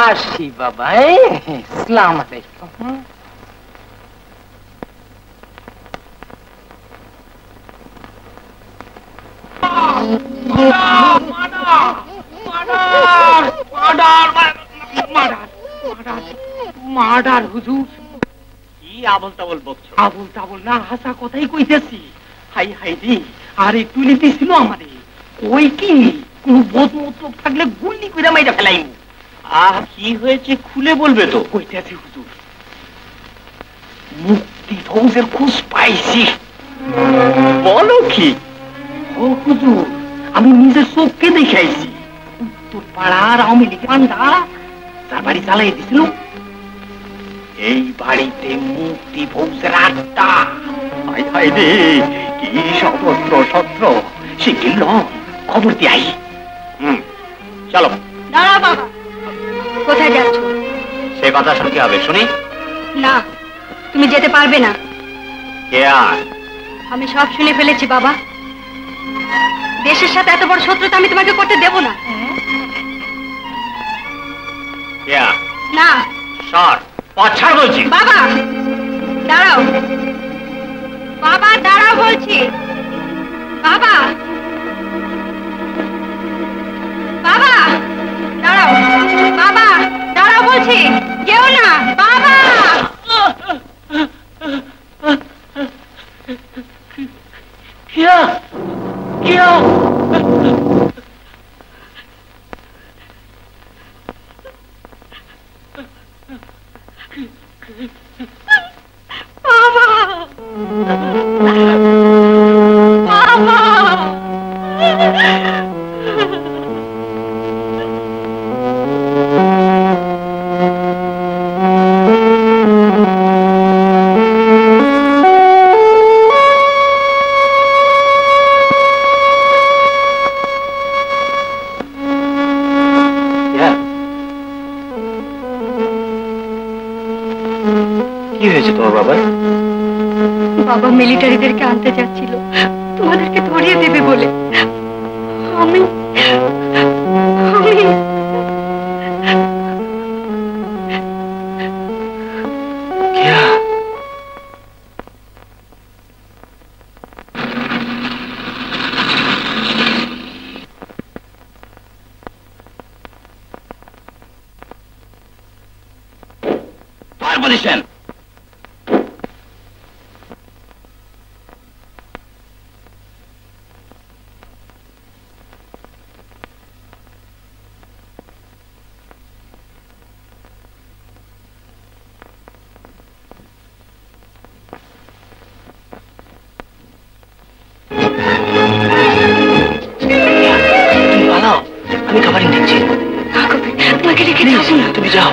আসি বাবা। আসসালামু আলাইকুম। মার্ডার হুজুর। কি আবল তাবল বকছো? আবল তাবল না, হাসা কথাই কইতেছি। হাই হাই রে, আরে তুলি দিছিল আমারে। ওই কি কোন বোধ মতলব থাকলে গুলি কইরা মাইরা ফেলাইমু। আহ, কি হয়েছে খুলে বলবে তো? কইতেছি হুজুর, মুক্তি ফৌজের খোঁজ পাইছি। বলো কি? ও হুজুর, আমি নিজের চোখকে দেখাইছি। তোর পাড়ার আওয়ামী লীগের পান্ডা তার বাড়ি চালাই দিছিল, এই বাড়িতে মুক্তি ফৌজের আড্ডা। হাই হাই রে, কি সশস্ত্র শস্ত্র। সে গেল, খবর দিয়ে আই। চলো। দাঁড়া বাবা, কোথায় যাচ্ছ? সে কথা শুনতে হবে, শুনি। না, তুমি যেতে পারবে না। কে আর? আমি সব শুনে ফেলেছি বাবা। দেশের সাথে এত বড় শত্রুতা আমি তোমাকে করতে দেব না। কে আর? না সর, পছাড় বলছি। বাবা দাঁড়াও, বাবা দাঁড়াও বলছি। क्या क्या কি হয়েছে তোমার বাবা? বাবা মিলিটারিদেরকে আনতে যাচ্ছিল তোমাদেরকে ধরিয়ে দেবে বলে। আমি আমি Fire position. আমি খাবারই নিচ্ছি। তোমাকে রেখে যাবো না। তুমি যাও।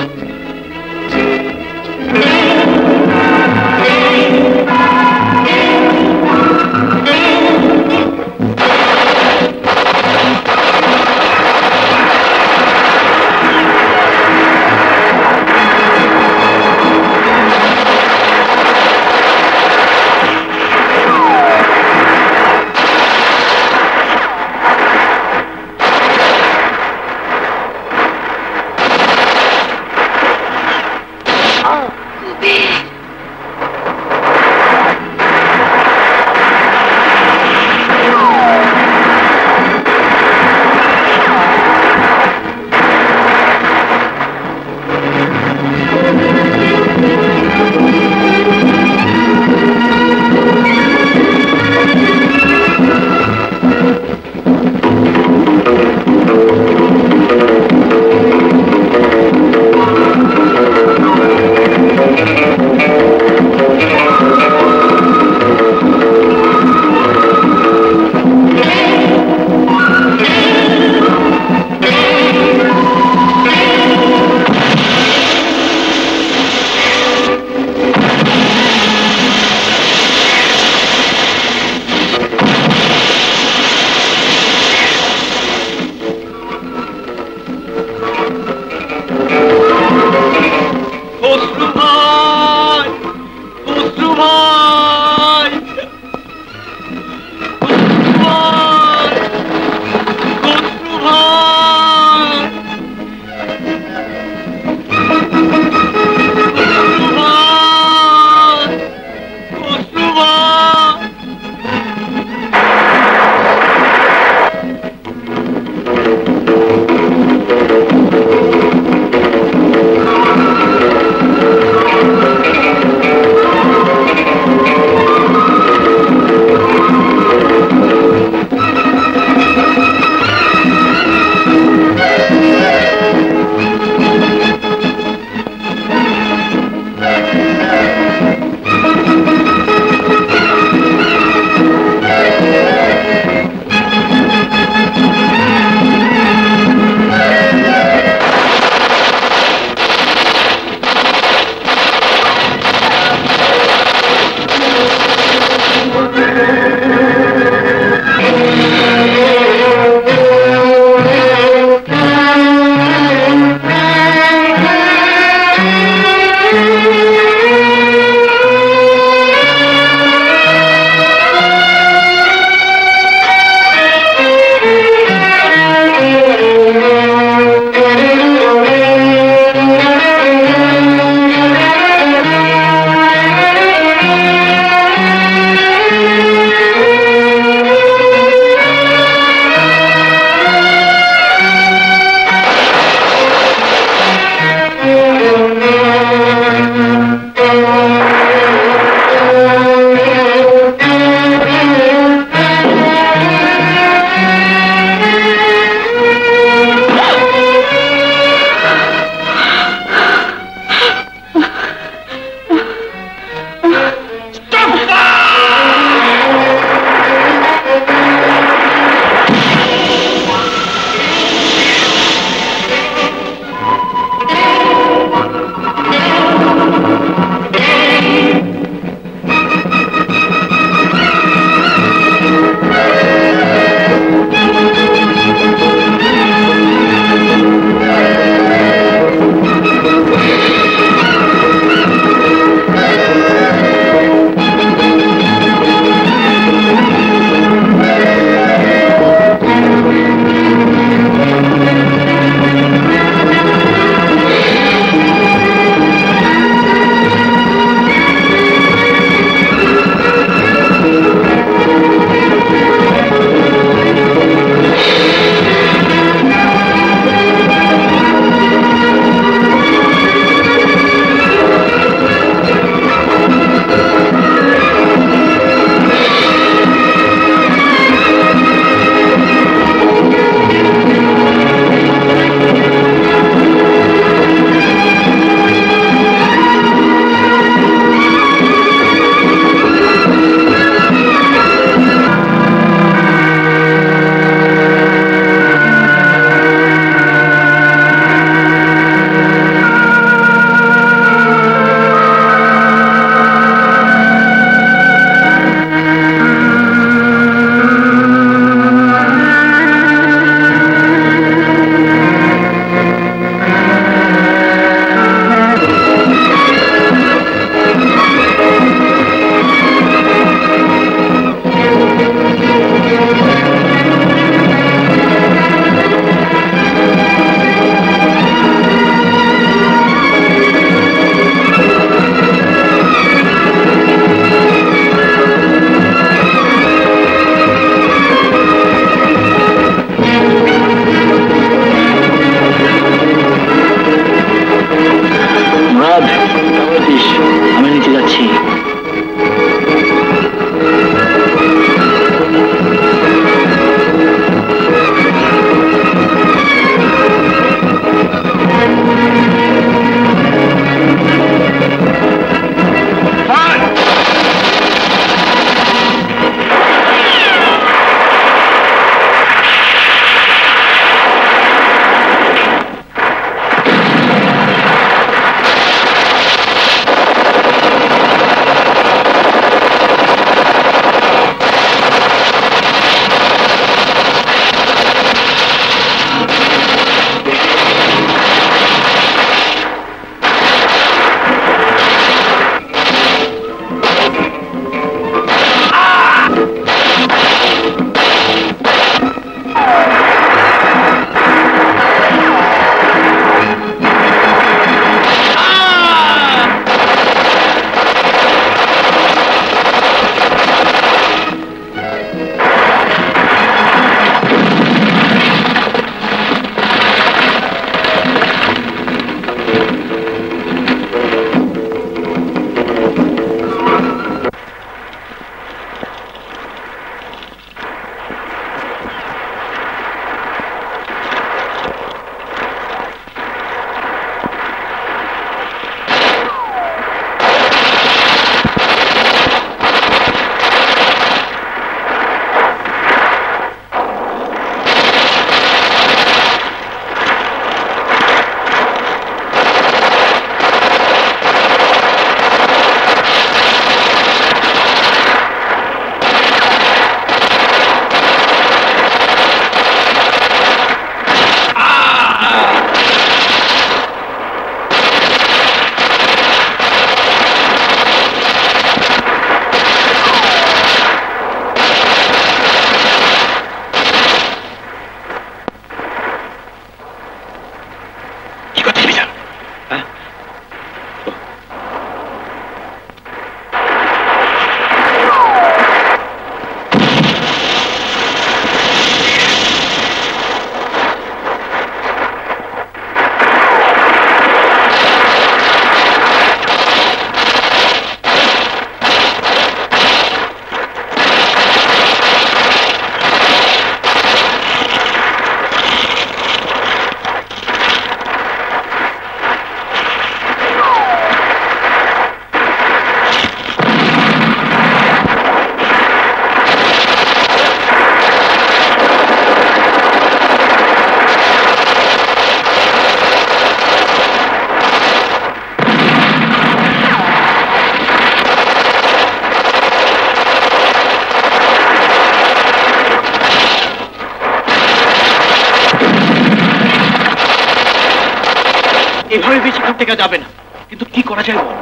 এভাবে বেশিক্ষণ টেকা যাবে না, কিন্তু কি করা যায় বল?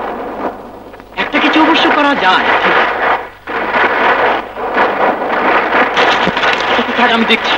একটা কিছু অবশ্য করা যায়। থাক, আমি দেখছি।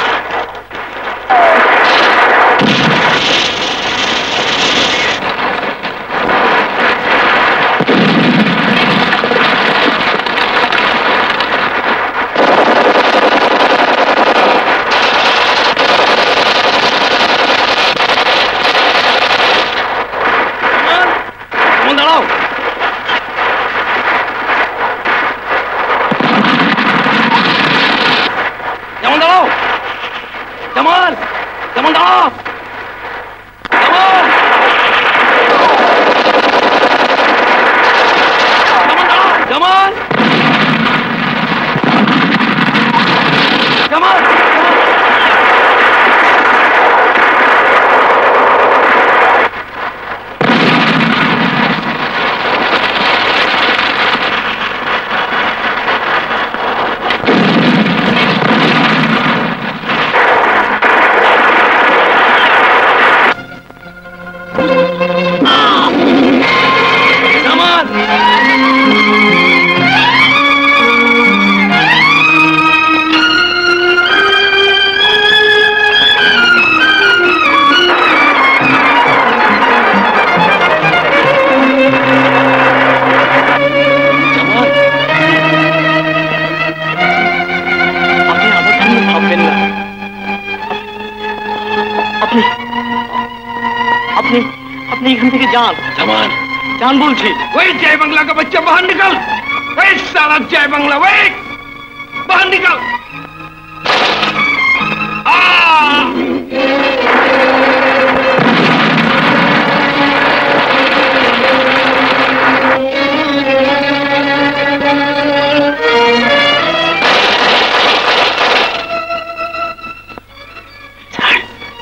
जान बोलছি वही जय बंगला का बच्चा बाहर निकल वही साला जय बंगला वही बाहर निकल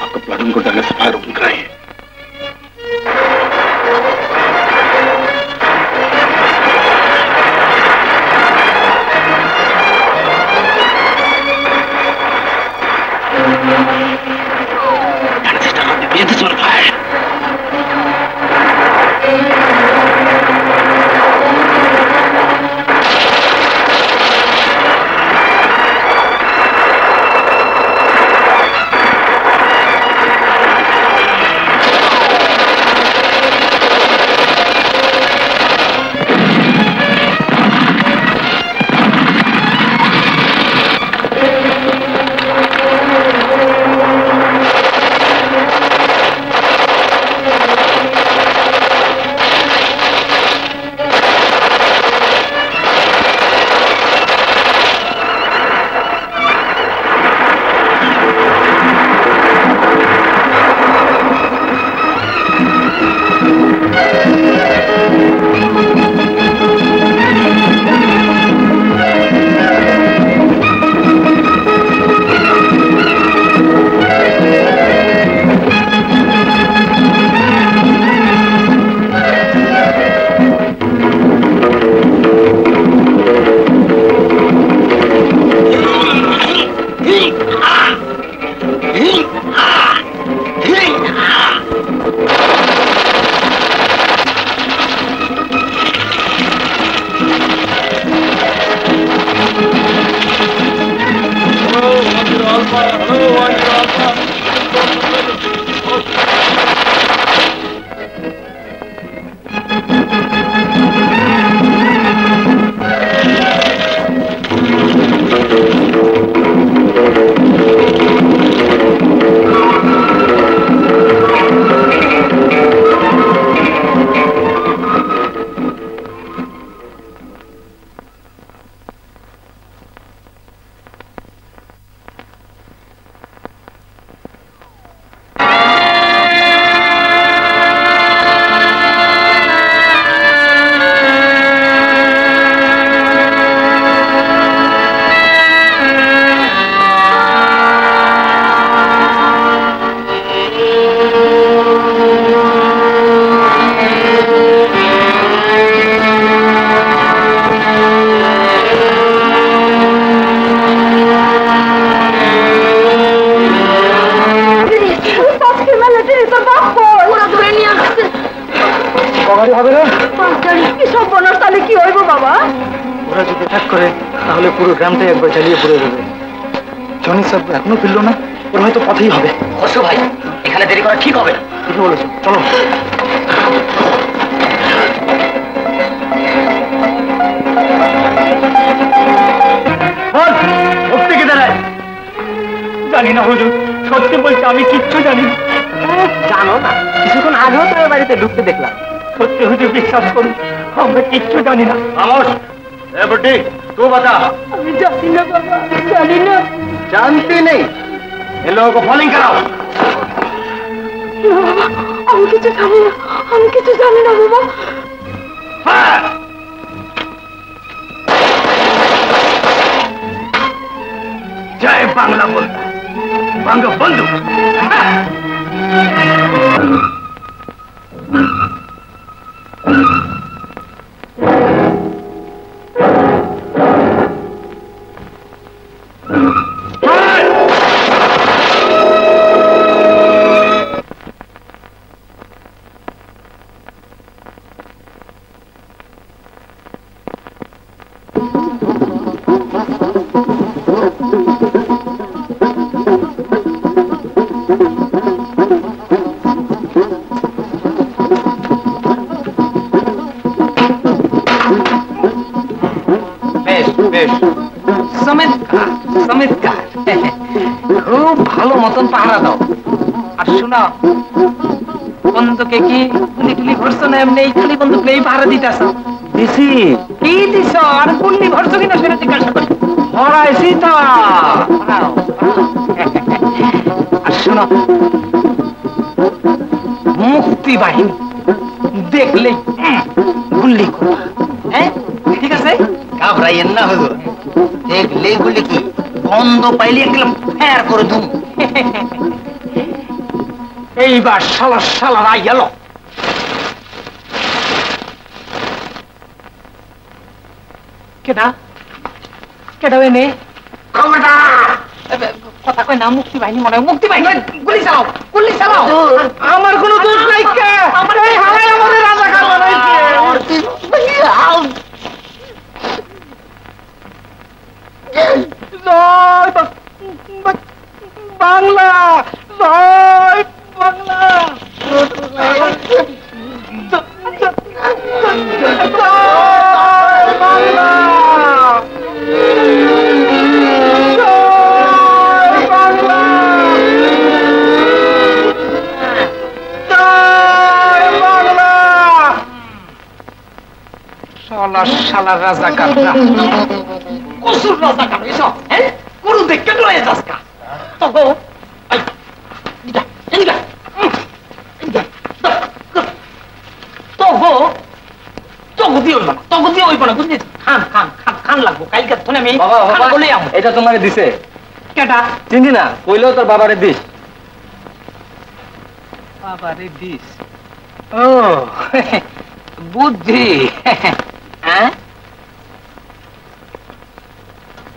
आपका प्लाटून को डालने से फायर ओपन कराइए। বাবা? ওরা যদি অ্যাটাক করে তাহলে পুরো গ্রামটাই একবার জ্বালিয়ে পড়ে দেবে। জনি সাহেব এখনো ফিরল না, ওর হয়তো পথেই হবে। খসরু ভাই, এখানে দেরি করা ঠিক হবে না। ঠিকই বলেছো, চলো। থেকে দাঁড়ায়। জানি না হুজুর, সত্যি বলছি আমি কিচ্ছু জানি না। জানো না? কিছুক্ষণ আগেও তোমার বাড়িতে ঢুকতে দেখলাম। সত্যি হুজুর বিশ্বাস করুন, আমরা কিচ্ছু জানি না। खामोश। ए बुड्ढी, तू बता। আমি জানি না বাবা, জানি না। जानती नहीं? इन लोगों को फॉलिंग कराओ। আমি কিছু জানি না, আমি কিছু জানি না বাবা। जय बांग्ला बोलता बंग बंधु। খুব ভালো মতন পাহারা দাও। আর শোনো, বন্ধুকে কি গুলি টুলি ভরছো না এমনি খালি বন্ধুক নেই পাহারা দিতেছ? দিছি। কি দিছ? আর গুলি ভরছো কিনা সেটা জিজ্ঞাসা করি। ভরাইছি তো। আর শোনো, মুক্তি বাহিনী দেখলেই গুলি করবা। হ্যাঁ, ঠিক আছে? ঘাবড়াইয়েন না হুজুর, দেখলেই গুলি কি বন্ধ পাইলে একদম ফের করে দুম। এইবার শালা শালারা গেল। কেডা কেডা এনে কথা কয় না? মুক্তি বাহিনী মনে হয়। মুক্তি বাহিনী গুলি চালাও, গুলি চালাও। আমার কোনো দোষ নাই। আমার আমাদের রাজা কাল বাংলা, জয় বাংলা। শালা রাজা কাটরা কসুর রাজা কাট এসব। হ্যাঁ, করুন দেখে রয়ে যাস কা তগো। এটা তোমারে দিছে কেটা? চিনি না, কইলেও তোর বাবারে দিস। বাবারে দিস? ও বুদ্ধি।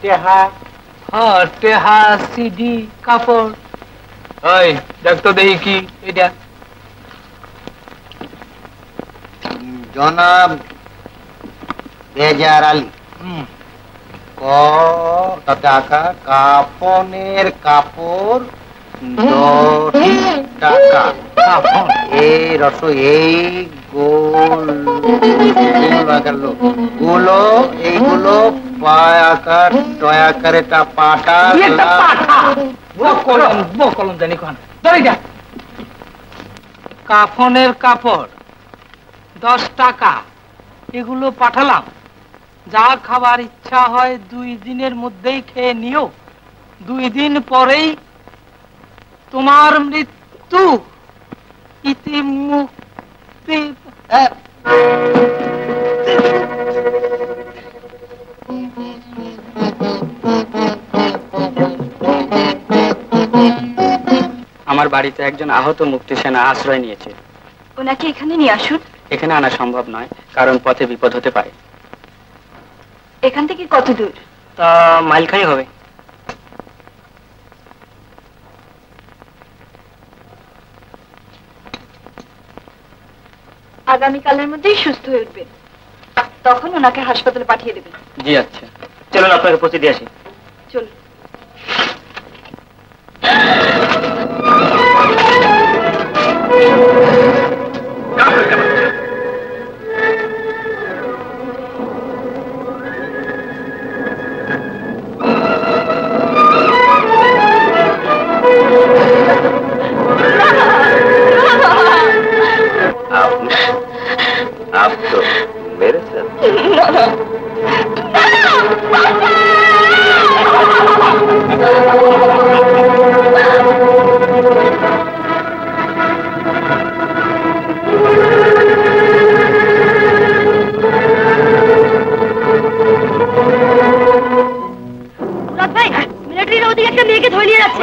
টেহা, টেহা, সিডি, কাপড়। ওই দেখ তো দেখি কি এটা। জনাব বেজার আলী টাকা, কাপনের কাপড় 10 টাকা। এই রস এই গুলো এইগুলো পায়াকার টয়াকারেটা পাটা কলম জানি কোন কাফনের কাপড় 10 টাকা। এগুলো পাঠালাম। যা খাবার ইচ্ছা হয় 2 দিনের মধ্যেই খেয়ে নিও। 2 দিন পরেই তোমার মৃত্যু। ইতি মুক্তি। আমার বাড়িতে একজন আহত মুক্তি সেনা আশ্রয় নিয়েছে। ওনাকে এখানে নিয়ে আসুন। এখানে আনা সম্ভব নয়, কারণ পথে বিপদ হতে পারে। এখান থেকে কত দূর? তা মাইলখানি হবে। আগামীকালের মধ্যেই সুস্থ হয়ে উঠবেন। তখন ওনাকে হাসপাতালে পাঠিয়ে দেবেন। জি আচ্ছা, চলুন আপনাকে পৌঁছে দিয়ে আসি। চলুন। आप तो मेरे साथ ভাই মিলিটারির ওদিকে একটা মেয়েকে ধরে নিয়ে যাচ্ছে।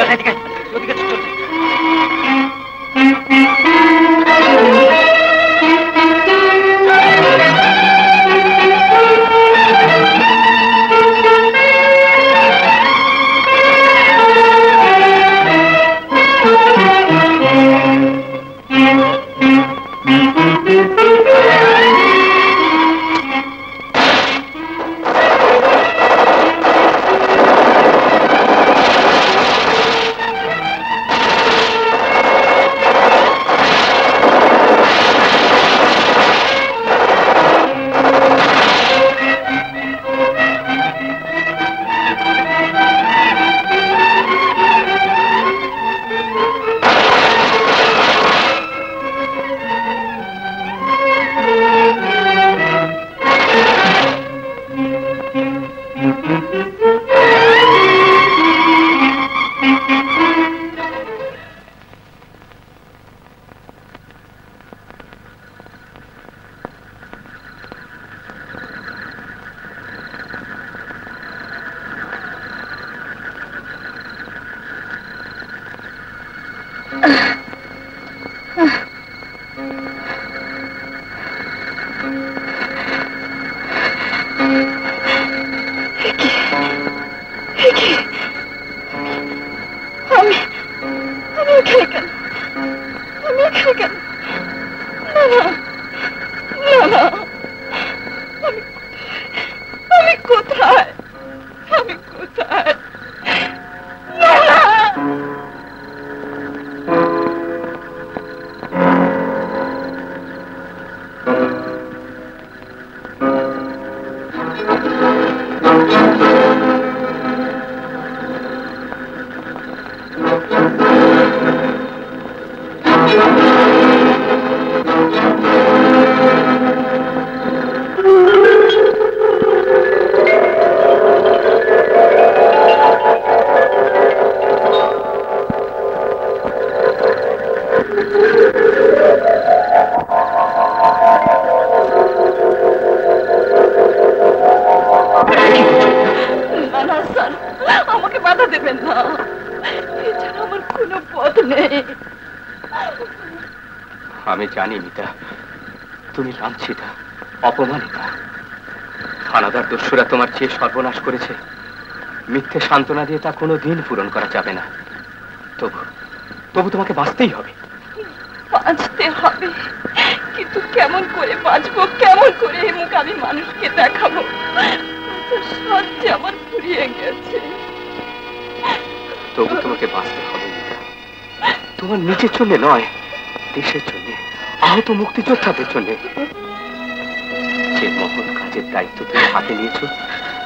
আমি জানি মিতা, তুমি লাঞ্ছিতা, অপমানিতা। থানাদার দস্যুরা তোমার যে সর্বনাশ করেছে, মিথ্যে সান্ত্বনা দিয়ে তা কোনোদিন পূরণ করা যাবে না। তবু তবু তোমাকে বাঁচতেই হবে। বাঁচতে হবে, কিন্তু কেমন করে বাঁচবো, কেমন করে এই মুখ আমি মানুষকে দেখাবো? সহ্য আমার ফুরিয়ে গেছে। তবু তোমাকে বাঁচতে হবে মিতা, তোমার নিজের জন্য নয়, দেশের জন্য, আহত মুক্তিযোদ্ধাদের জন্য। যে মহৎ কাজের দায়িত্ব তুমি হাতে নিয়েছো,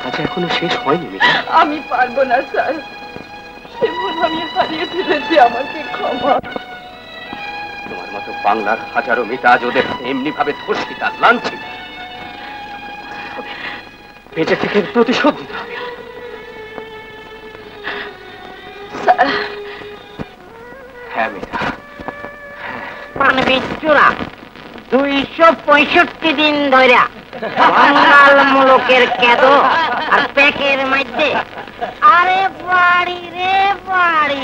কাজ এখনো শেষ হয়নি মিতা। আমি পারবো না স্যার, সে ভুল আমি হারিয়ে ফেলেছি, আমাকে ক্ষমা। তোমার মতো বাংলার হাজারো মিতা আজ ওদের এমনি ভাবে ধর্ষিতা, লাঞ্ছিত। বেঁচে থেকে প্রতিশোধ নিতে হবে। হ্যাঁ মিতা, পানবিচুরা 265 দিন ধরে বাঙাল মুলুকের কেদ আর পেকের মধ্যে। আরে বাড়ি রে বাড়ি,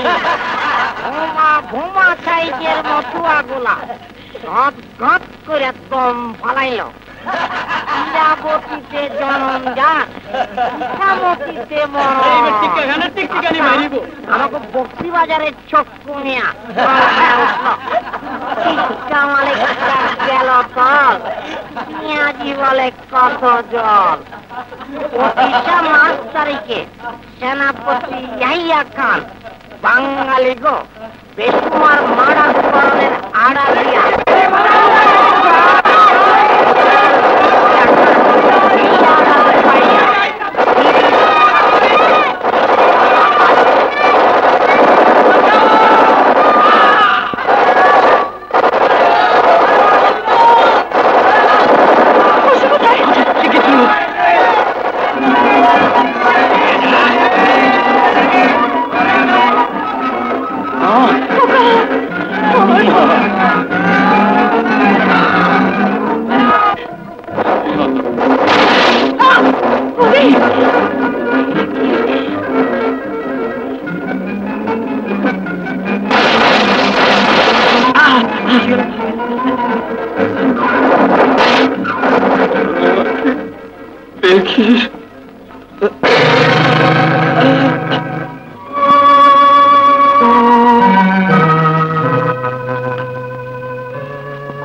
ভোমা ভোমা সাইজের মতুয়া গুলা গদ গদ করে দম ফালাইল। ইরাবতীতে জনম যান, ইসামতীতে মরণ। আমাকে বক্সি বাজারের চক্ষু নিয়া কামালে গেল তল পেঁয়াজি বলে কত জল 25 মার্চ তারিখে সেনাপতি ইয়াহিয়া খান বাঙালি গো বেসুমার মারাকরণের আড়াল দিয়া দেখিস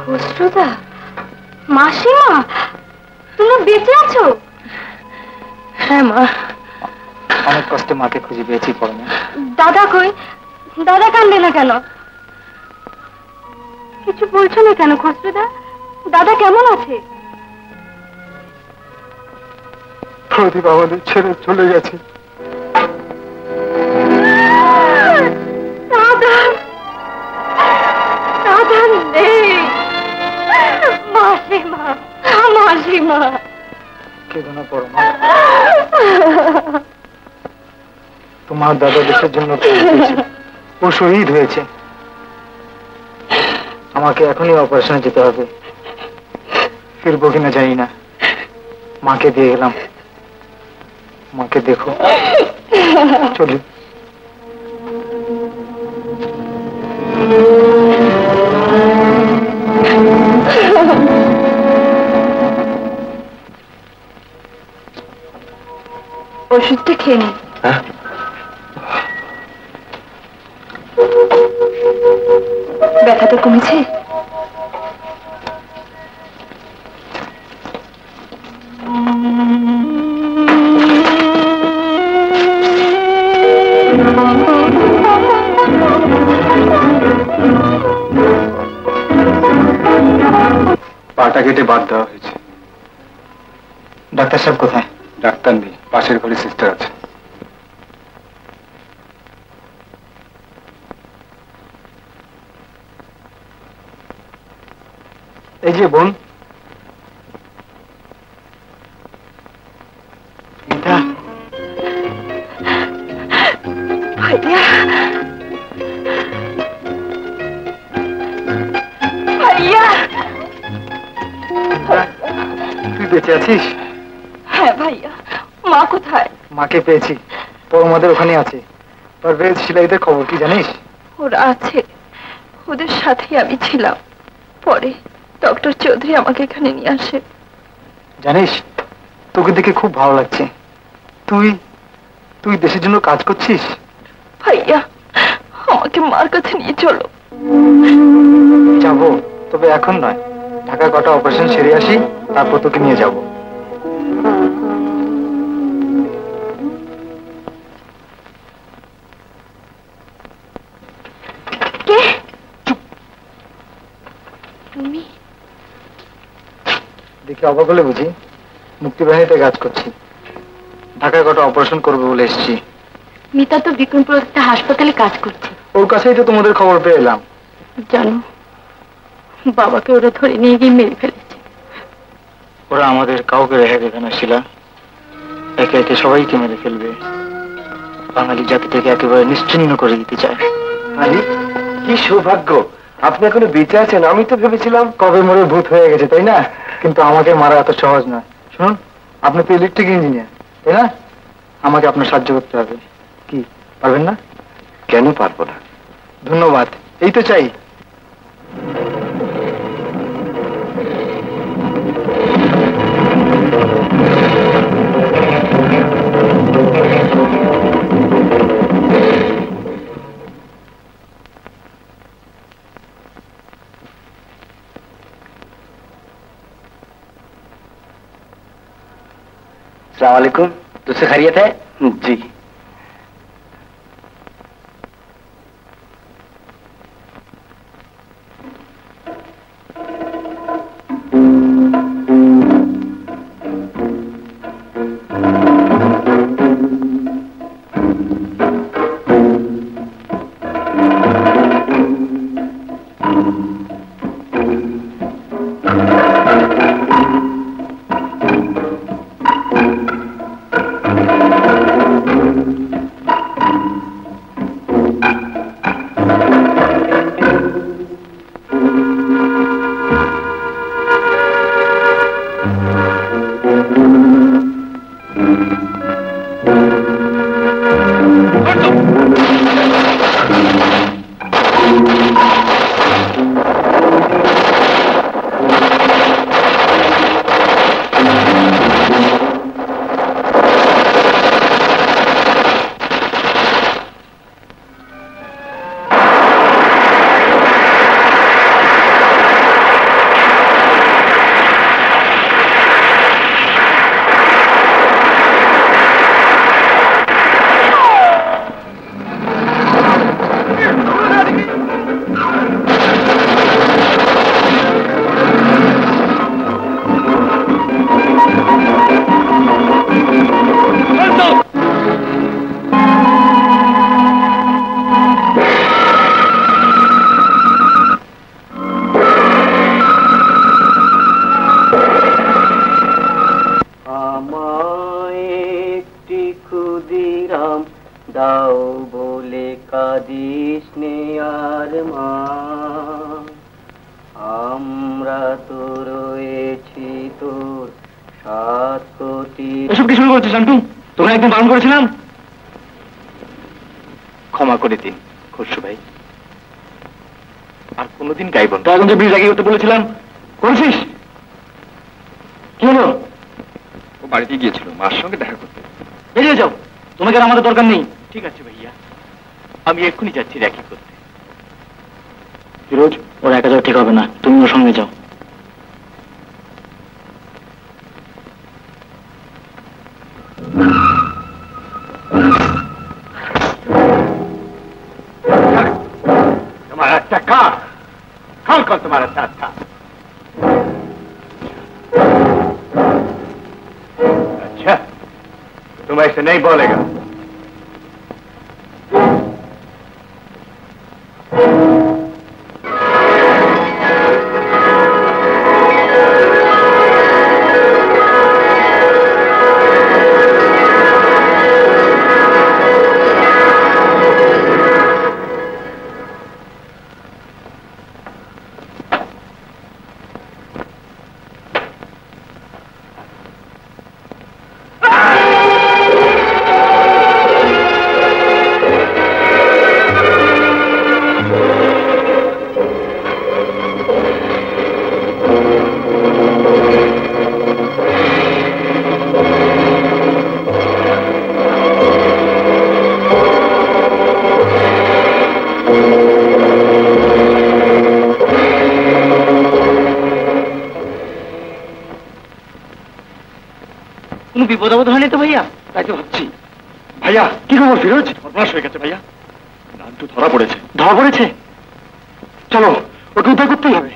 খসরুদা, মাসিমা, তুমি বেঁচে আছো? হ্যাঁ মা, অনেক কষ্টে মাকে খুঁজে পেয়েছি পরমা। দাদা কই? দাদা কান্দে না কেন? কিছু বলছো না কেন খসরুদা? দাদা কেমন আছে? প্রদীপ আমাদের ছেড়ে চলে গেছে। দাদা, দাদা নেই। মাসিমা, মাসিমা, কেঁদো না পরমা। তোমার দাদা দেশের জন্য ও শহীদ হয়েছে। আমাকে এখনই অপারেশনে যেতে হবে। ফিরবো কিনা জানি না। মাকে দিয়ে গেলাম, মাকে দেখো। চলি। ওষুধটা খেয়ে নে। ব্যথাটা কমেছে? পাটা কেটে বাদ দেওয়া হয়েছে। ডাক্তার সাহেব কোথায়? ডাক্তার নেই, পাশের ঘরে সিস্টার আছে। এই যে বোন, ভাইয়া, ভাইয়া, তুই বেঁচে আছিস? হ্যাঁ ভাইয়া। মা কোথায়? মাকে পেয়েছি, পরমাদের ওখানে আছে। পারভেজ সিলাইদের খবর কি জানিস? ওরা আছে, ওদের সাথেই আমি ছিলাম। পরে ডক্টর চৌধুরী আমাকে এখানে নিয়ে আসে। জানিস, তোকে দেখে খুব ভালো লাগছে। তুই তুই দেশের জন্য কাজ করছিস? ভাইয়া, আমাকে মার কাছে নিয়ে চলো। যাবো, তবে এখন নয়। ঢাকা কটা অপারেশন সেরে আসি, তারপর তোকে নিয়ে যাবো। কে? তুমি? দেখে অবাক হলে বুঝি? মুক্তিবাহিনীতে কাজ করছি। ঢাকায় কটা অপারেশন করবে বলে এসেছি। মিতা তো বিক্রমপুর একটা হাসপাতালে কাজ করছে। ওর কাছেই তো তোমাদের খবর পেয়ে এলাম। জানো, বাবাকে ওরা ধরে নিয়ে গিয়ে মেরে ফেলেছে। ওরা আমাদের কাউকে রেহাই দেবে না শিলা। একে একে সবাইকে মেরে ফেলবে। বাঙালি জাতিটাকে একেবারে নিশ্চিহ্ন করে দিতে চায়। আরে কি সৌভাগ্য, আপনি এখনো বেঁচে আছেন। আমি তো ভেবেছিলাম কবে মরে ভূত হয়ে গেছে, তাই না? কিন্তু আমাকে মারা এত সহজ নয়। শুনুন, আপনি তো ইলেকট্রিক ইঞ্জিনিয়ার, তাই না? আমাকে আপনার সাহায্য করতে হবে। কি পারবেন না? কেন পারবো না? ধন্যবাদ, এই তো চাই। अस्सलाम वालेकुम। तुझसे खैरियत है? जी। ক্ষমা করে দিন খসরু ভাই, আর কোনোদিন গাইব না। এখন যে ব্রিজ আগিয়ে বলেছিলাম করেছিস? কি হলো? ও বাড়িতে গিয়েছিল মার সঙ্গে দেখা করতে। বেরিয়ে যাও, তোমাকে আর আমাদের দরকার নেই। ঠিক আছে ভাইয়া, আমি এক্ষুনি যাচ্ছি র্যাকি করতে। ফিরোজ, ওর একা যাওয়া ঠিক হবে না, তুমি ওর সঙ্গে যাও। तुम्हारा टक्का कौन कौन तुम्हारे साथ था? अच्छा, तुम ऐसे नहीं बोलेगा। বিপদ হয়নি তো ভাইয়া? তাই তো ভাবছি। ভাইয়া কি খবর ফিরোজ? সর্বনাশ হয়ে গেছে ভাইয়া, নান্টু ধরা পড়েছে। ধরা পড়েছে? চলো ওকে উদ্ধার করতেই হবে।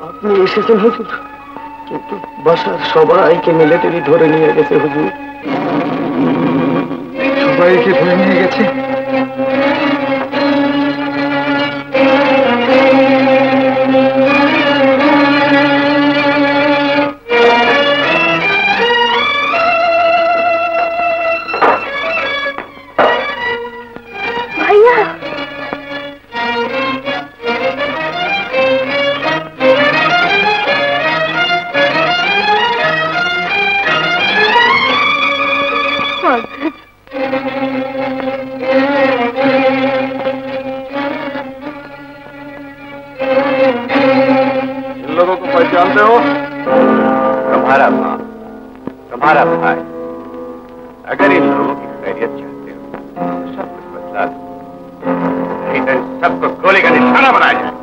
আপনি এসেছেন হুজুর, কিন্তু বাসার সবাইকে মিলিটারি ধরে নিয়ে গেছে হুজুর। সবাইকে ধরে নিয়ে গেছে? जानते हो? तुम्हारा माँ, तुम्हारा भाई। अगर इन लोगों की खैरियत चाहते हो तो सब कुछ बदला दो, नहीं तो इन सबको गोली का निशाना बनाया जाए।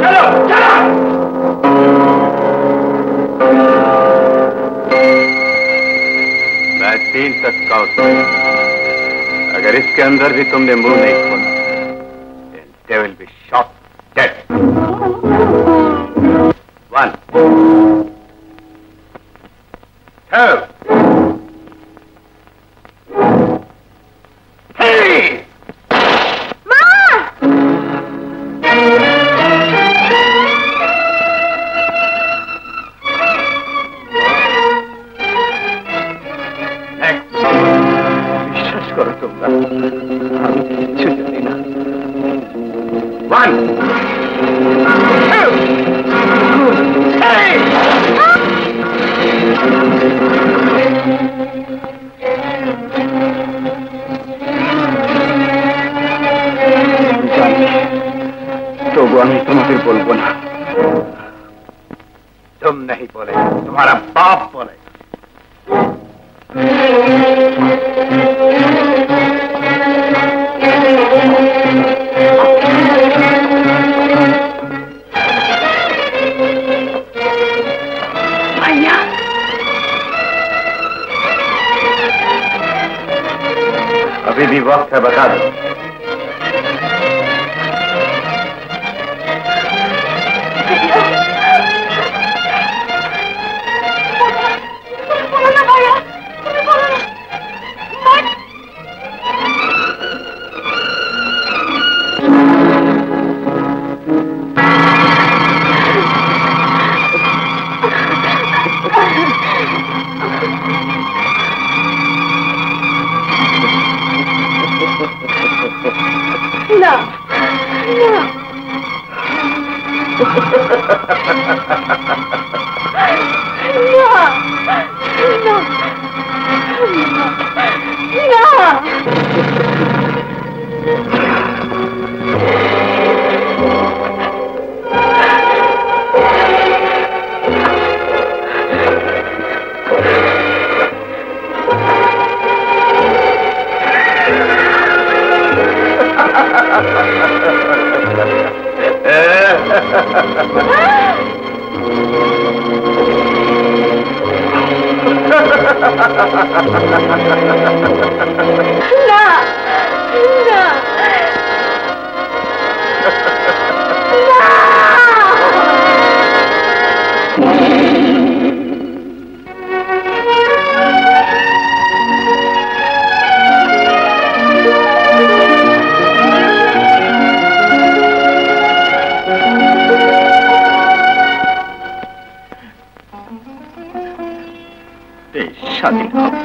चलो चलो। मैं 3 तक काउंट करूंगा। अगर इसके अंदर भी तुमने मुंह नहीं खोला, they will be shot dead. 1, 2, 3. বিশ্বাস করো তোমরা, আমি কিছু জানি না। 1, 2, 3. জানি, তবু আমি তোমাদের বলবো না। तुम नहीं बोले, तुम्हारा बाप बोले। भैया, अभी भी वक्त है, बता दो। ना, ना। স্বাধীন হবে,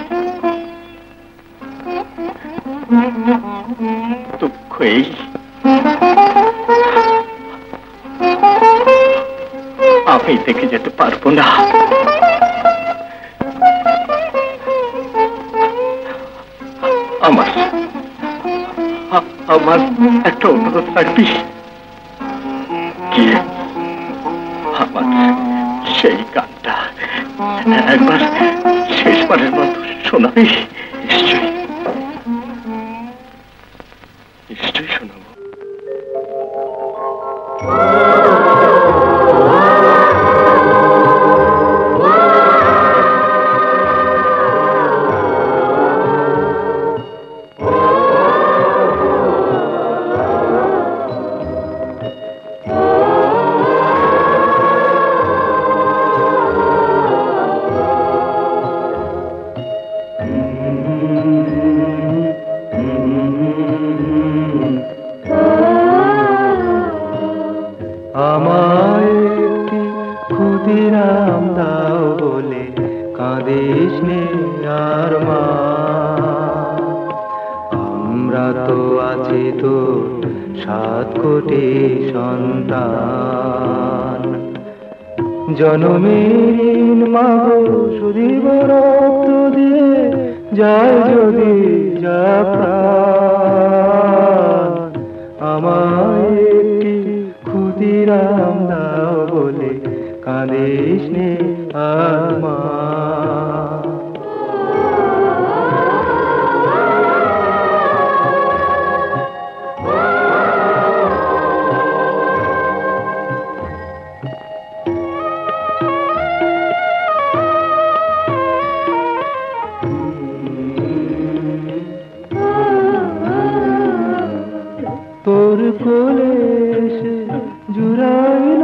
দুঃখ এই আমি দেখে যেতে পারবো না। আমার আমার একটা অনুরোধ রাখবি, গিয়ে আমার সেই গানটা একবার শেষবারের মতো শোনাবি? নিশ্চয়ই নিশ্চয়ই শোনাবো। তো আছে তো 7 কোটি সন্তান। জনমের মাগো শুধিব রক্ত দিয়ে যায় যদি যা প্রাণ, আমায় একটি ক্ষুদিরাম দাও বলে কাঁদিস নে আর মা। তোর কোলে এসে জুড়াইল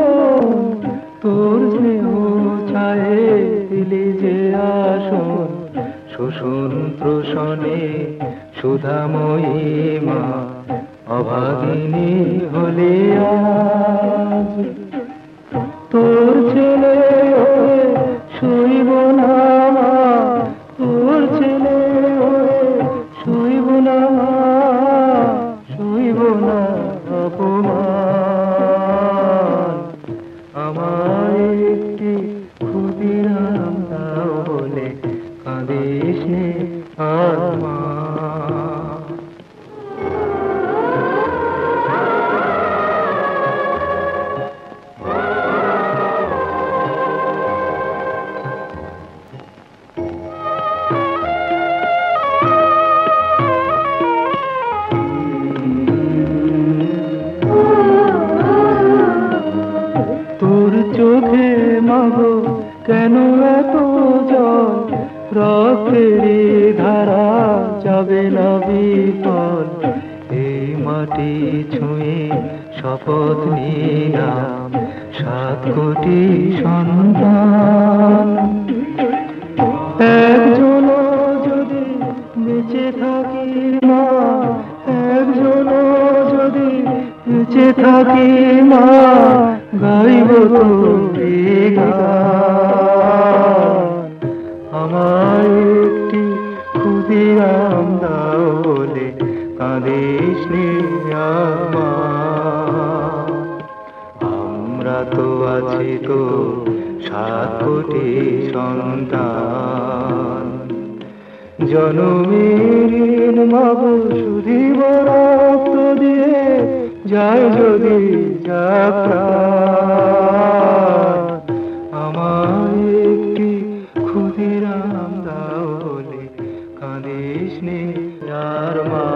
তোর স্নেহ ছায়ে দিলি যে আসন, শোষণ প্রশনে সুধাময়ী মা অভাগিনী হলে আজ। তোর ছেলে হয়ে শুইব না মা, তোর ছেলে হয়ে শুইব না মা, শুইব না অপমান, আমায় একটি ক্ষুদিরাম দাও বলে কাঁদিস নে আর মা। তোর চোখে মাগো কেন এত জল, রক্তের ধারা যাবে না বিফল। এই মাটি ছুঁয়ে শপথ নিলাম 7 কোটি সন্তান। একজন যদি বেঁচে থাকি মা, একজন যদি বেঁচে থাকি মা, গাইব তোর গান, আমায় একটি ক্ষুদিরাম দাও বলে কাঁদিস নে আর মা। আমরা তো আছি তো 7 কোটি সন্তান। জনমের মাগো শুধিব রক্ত দিয়ে যায় যদি যা প্রাণ, আমায় একটি ক্ষুদিরাম দাও বলে কাঁদিস নে আর মা।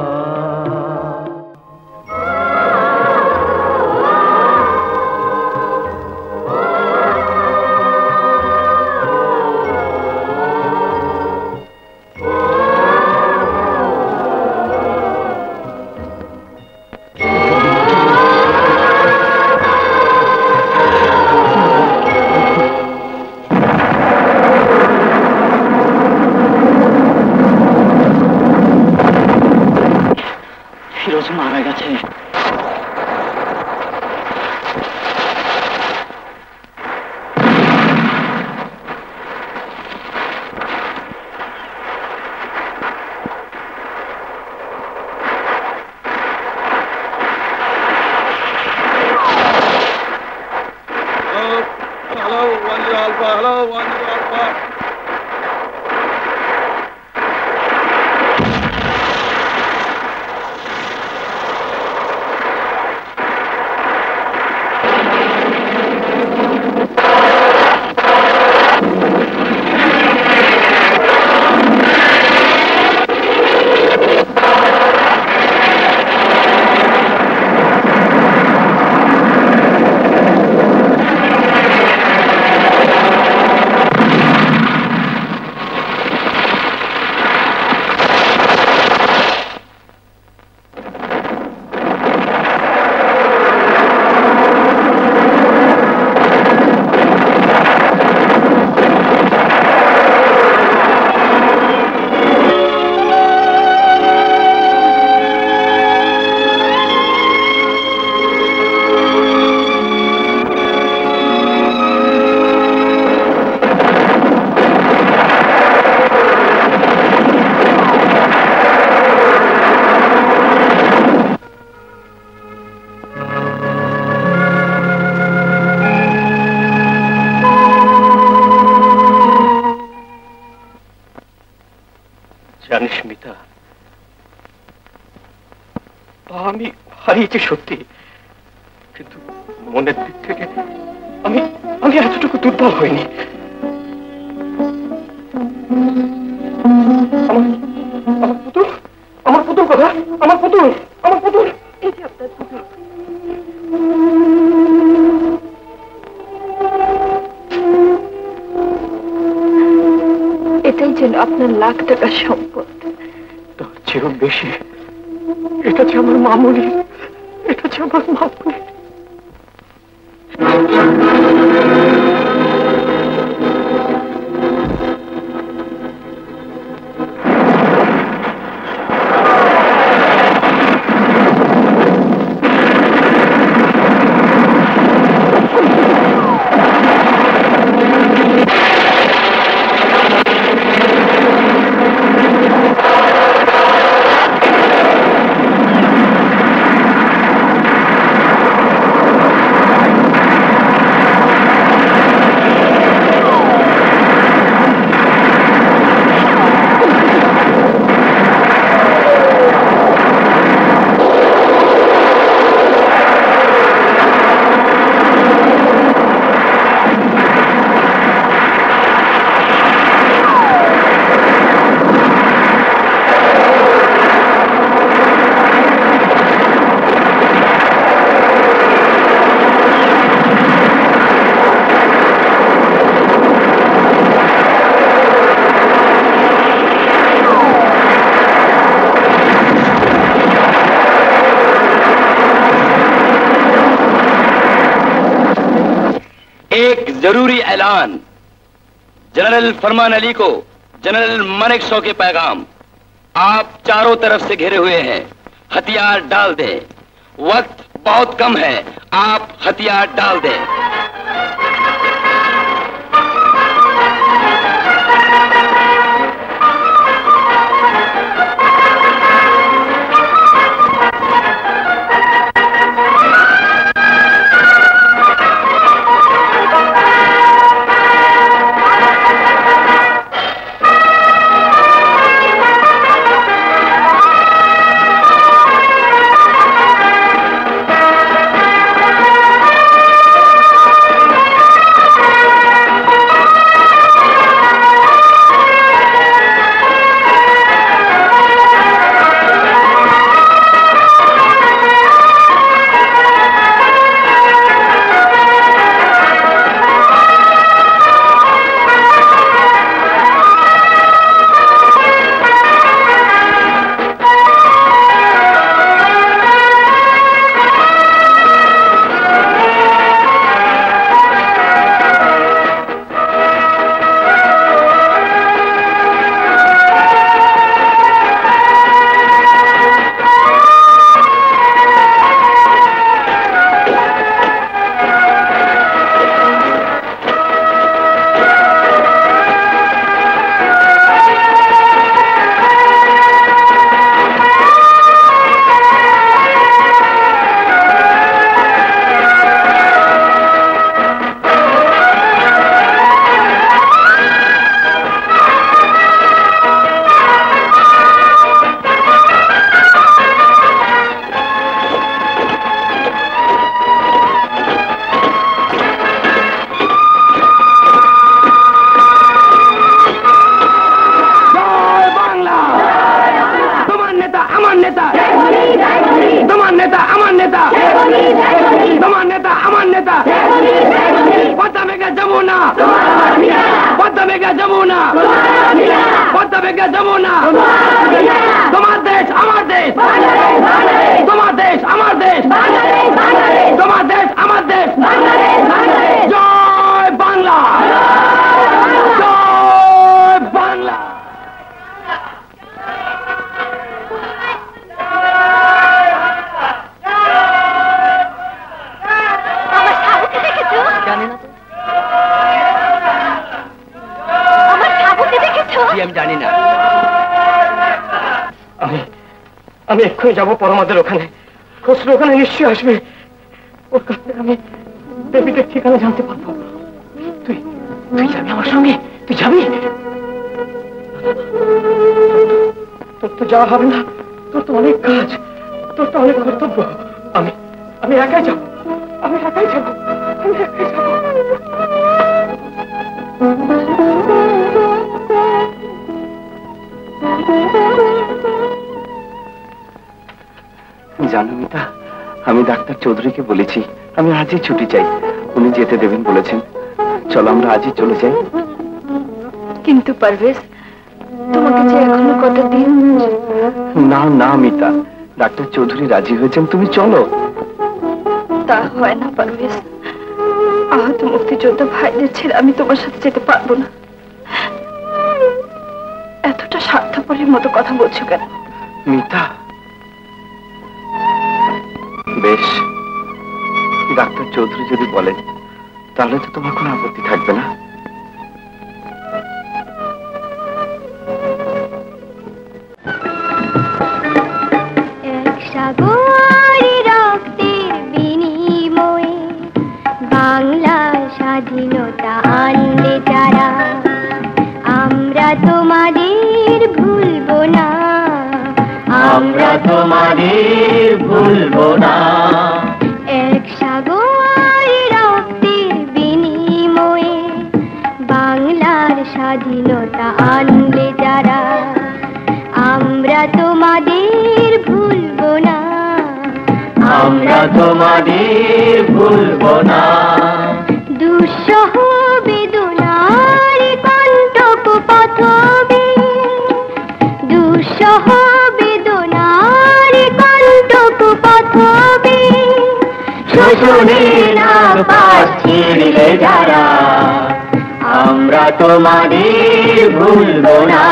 ফিরোজ মারা গেছে। আমি হারিয়েছি সত্যি, কিন্তু মনের দিক থেকে আমি আমি এতটুকু দুর্বল হইনি। আমার পুতুল, আমার পুতুল কথা, আমার পুতুল, আমার পুতুল, এই যে আপনার পুতুল। এটাই যেন আপনার লাখ টাকার সম্পদ। তার চেয়েও বেশি এটা যে আমার মামুনি, এটা যে আমার মামুনি। जरूरी ऐलान। जनरल फरमान अली को जनरल मानेकशॉ के पैगाम। आप चारों तरफ से घिरे हुए हैं, हथियार डाल दें। वक्त बहुत कम है, आप हथियार डाल दें। আমি এক্ষুনি যাবো পরমাদের ওখানে, খসরু ওখানে নিশ্চয়ই আসবে। ওর কাছ থেকে আমি দেবীদের ঠিকানা জানতে পারবো। তুই তুই যাবি আমার সঙ্গে? তুই যাবি? তোর তো যাওয়া হবে না, তোর তো অনেক কাজ। তোর তাহলে কর্তব্য। আমি একাই যাব, আমি একাই যাব, আমি একাই যাব। জানো মিতা, আমি ডাক্তার চৌধুরীকে বলেছি আমি আজই ছুটি চাই। উনি যেতে দেবেন বলেছেন। চলো আমরা আজই চলে যাই। কিন্তু পারভেজ, তোমাকে যে এখনো কটা দিন। না না মিতা, ডাক্তার চৌধুরী রাজি হয়েছেন, তুমি চলো। তা হয় না পারভেজ, আহত মুক্তিযোদ্ধা ভাইদের ছেড়ে আমি তোমার সাথে যেতে পারবো না। এতটা স্বার্থপরের মতো কথা বলছো কেন? মিতা, বেশ, ডাক্তার চৌধুরী যদি বলেন তাহলে তো তোমার কোনো আপত্তি থাকবে না। এক সাগর রক্তের বিনিময়ে বাংলা স্বাধীনতা আনলে যারা, আমরা তোমাদের ভুলবো না, আমরা তোমাদের ভুলবো না। এক সাগর রক্তের বিনিময়ে বাংলার স্বাধীনতা আনলে যারা, আমরা তোমাদের ভুলবো না, আমরা তোমাদের ভুলবো না। দুঃসহ বেদনার কণ্টক পথবে, দুঃসহ বেদনার কণ্টক পথবে, শোষণের নাপাস ছিঁড়লে যারা, আমরা তোমাদের ভুলবো না।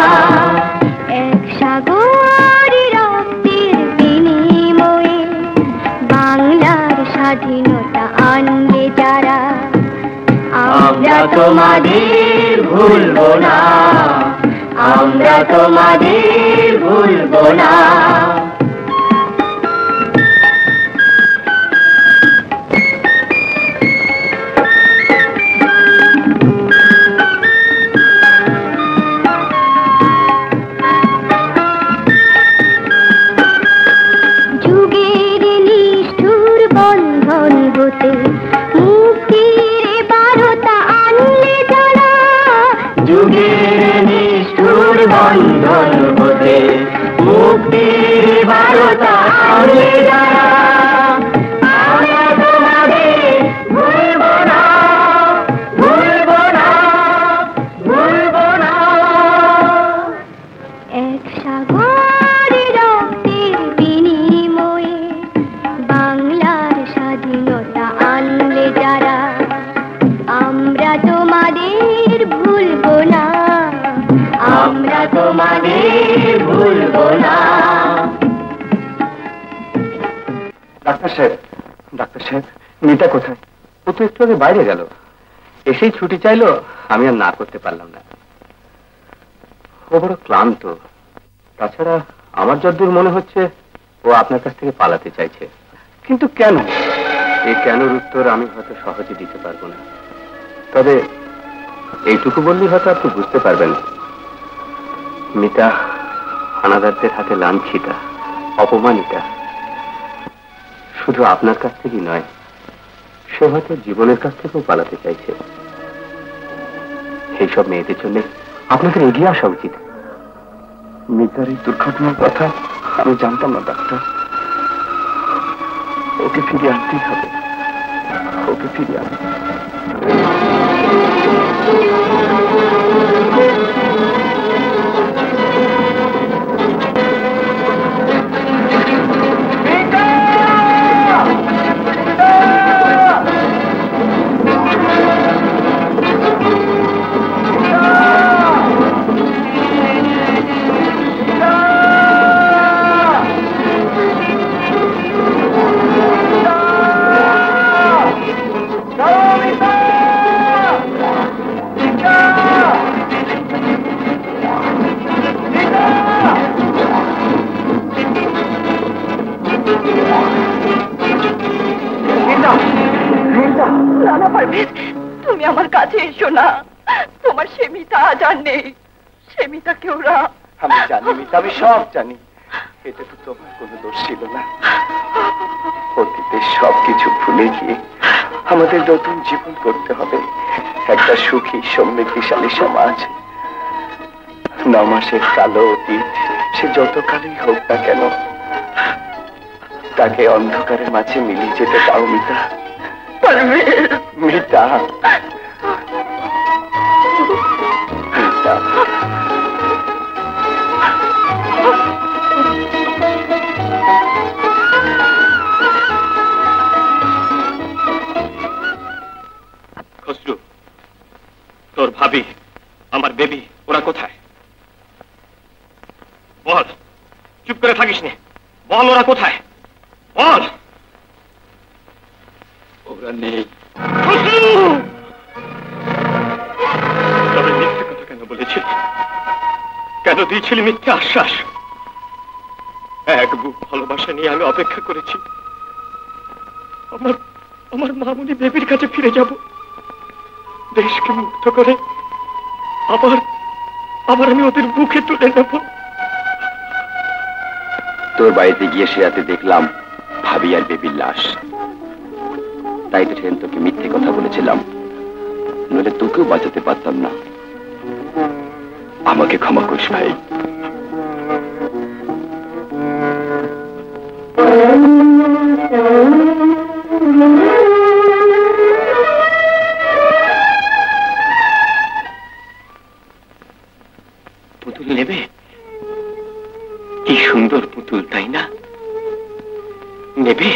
এক সাগর রক্তের বিনিময়ে বাংলার স্বাধীনতা আনলে যারা, আমরা তোমাদের ভুলবো না, আমরা তোমাদের ভুলবো না। যুগের নিষ্ঠুর বন্ধন হতে মুক্তির বারতা আনলে যারা, যুগের নিষ্ঠুর বন্ধন হতে মুক্তির বারতা আনলে যারা, আমরা তোমাদের ভুলবো না, ভুলবো না, ভুলবো না। এক সাগর রক্তের বিনিময়ে বাংলার স্বাধীনতা আনলে যারা, আমরা তোমাদের ভুলবো না, আমরা তোমাদের ভুলবো না। ডাক্তার সাহেব, ডাক্তার সাহেব, মিতা কোথায়? ও তো একটু আগে বাইরে গেল, এসেই ছুটি চাইলো, আমি আর না করতে পারলাম না। ও বড় ক্লান্ত। তাছাড়া আমার যতদূর মনে হচ্ছে ও আপনার কাছ থেকে পালাতে চাইছে। কিন্তু কেন? এই কেনর উত্তর আমি হয়তো সহজে দিতে পারবো না, তবে এইটুকু বললেই হয়তো আপনি বুঝতে পারবেন। মিতা হানাদারদের হাতে লাঞ্ছিতা, অপমানিতা, শুধু আপনার কাছ থেকেই নয়, সে হয়তো জীবনের কাছ থেকেও পালাতে চাইছে। এইসব মেয়েদের জন্য আপনাদের এগিয়ে আসা উচিত। মিতার এই দুর্ঘটনার কথা আমি জানতাম না ডাক্তার। ওকে ফিরিয়ে আনতেই হবে, ওকে ফিরিয়ে আনতে। তুমি আমার কাছে এসো না, তোমার সেমিতা আজ আর নেই, সেমিতাকে ওরা। আমি জানি মিতা, আমি সব জানি, এতে তো তোমার কোনো দোষ ছিল না। অতীতের সবকিছু ভুলে গিয়ে আমাদের নতুন জীবন করতে হবে, একটা সুখী সমৃদ্ধিশালী সমাজ। 9 মাসের কালো অতীত সে যত কালই হোক না কেন, তাকে অন্ধকারের মাঝে মিলিয়ে যেতে দাও মিতা। মিতা, মিতা। খসরু, তোর ভাবি, আমার বেবি, ওরা কোথায়? বল, চুপ করে থাকিস নে, বল ওরা কোথায়, বল। ওরা নেই। তবে মিথ্যে কথা কেন বলেছিলি? কেন দিয়েছিলি মিথ্যে আশ্বাস? এক বুক ভালোবাসা নিয়ে আমি অপেক্ষা করেছি, আমার মামুনি বেবির কাছে ফিরে যাব, দেশকে মুক্ত করে আবার আমি ওদের বুকে তুলে নেব। তোর বাড়িতে গিয়ে সে রাতে দেখলাম ভাবি আর বেবির লাশ, তাই তো সেদিন তোকে মিথ্যে কথা বলেছিলাম, নইলে তোকেও বাঁচাতে পারতাম না। আমাকে ক্ষমা করিস ভাই। পুতুল নেবে? কি সুন্দর পুতুল, তাই না? নেবে?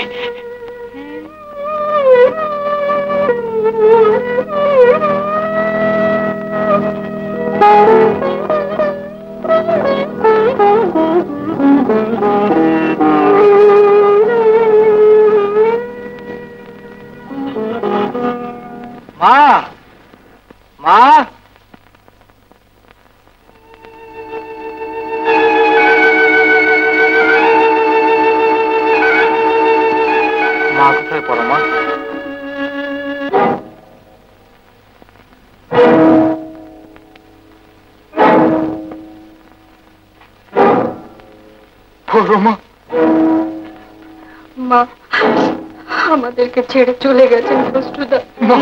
মা, মা, মা কোথায় পড়ো মা? পড়ো মা। মা আমাদেরকে ছেড়ে চলে গেছেন খসরুদা। মা,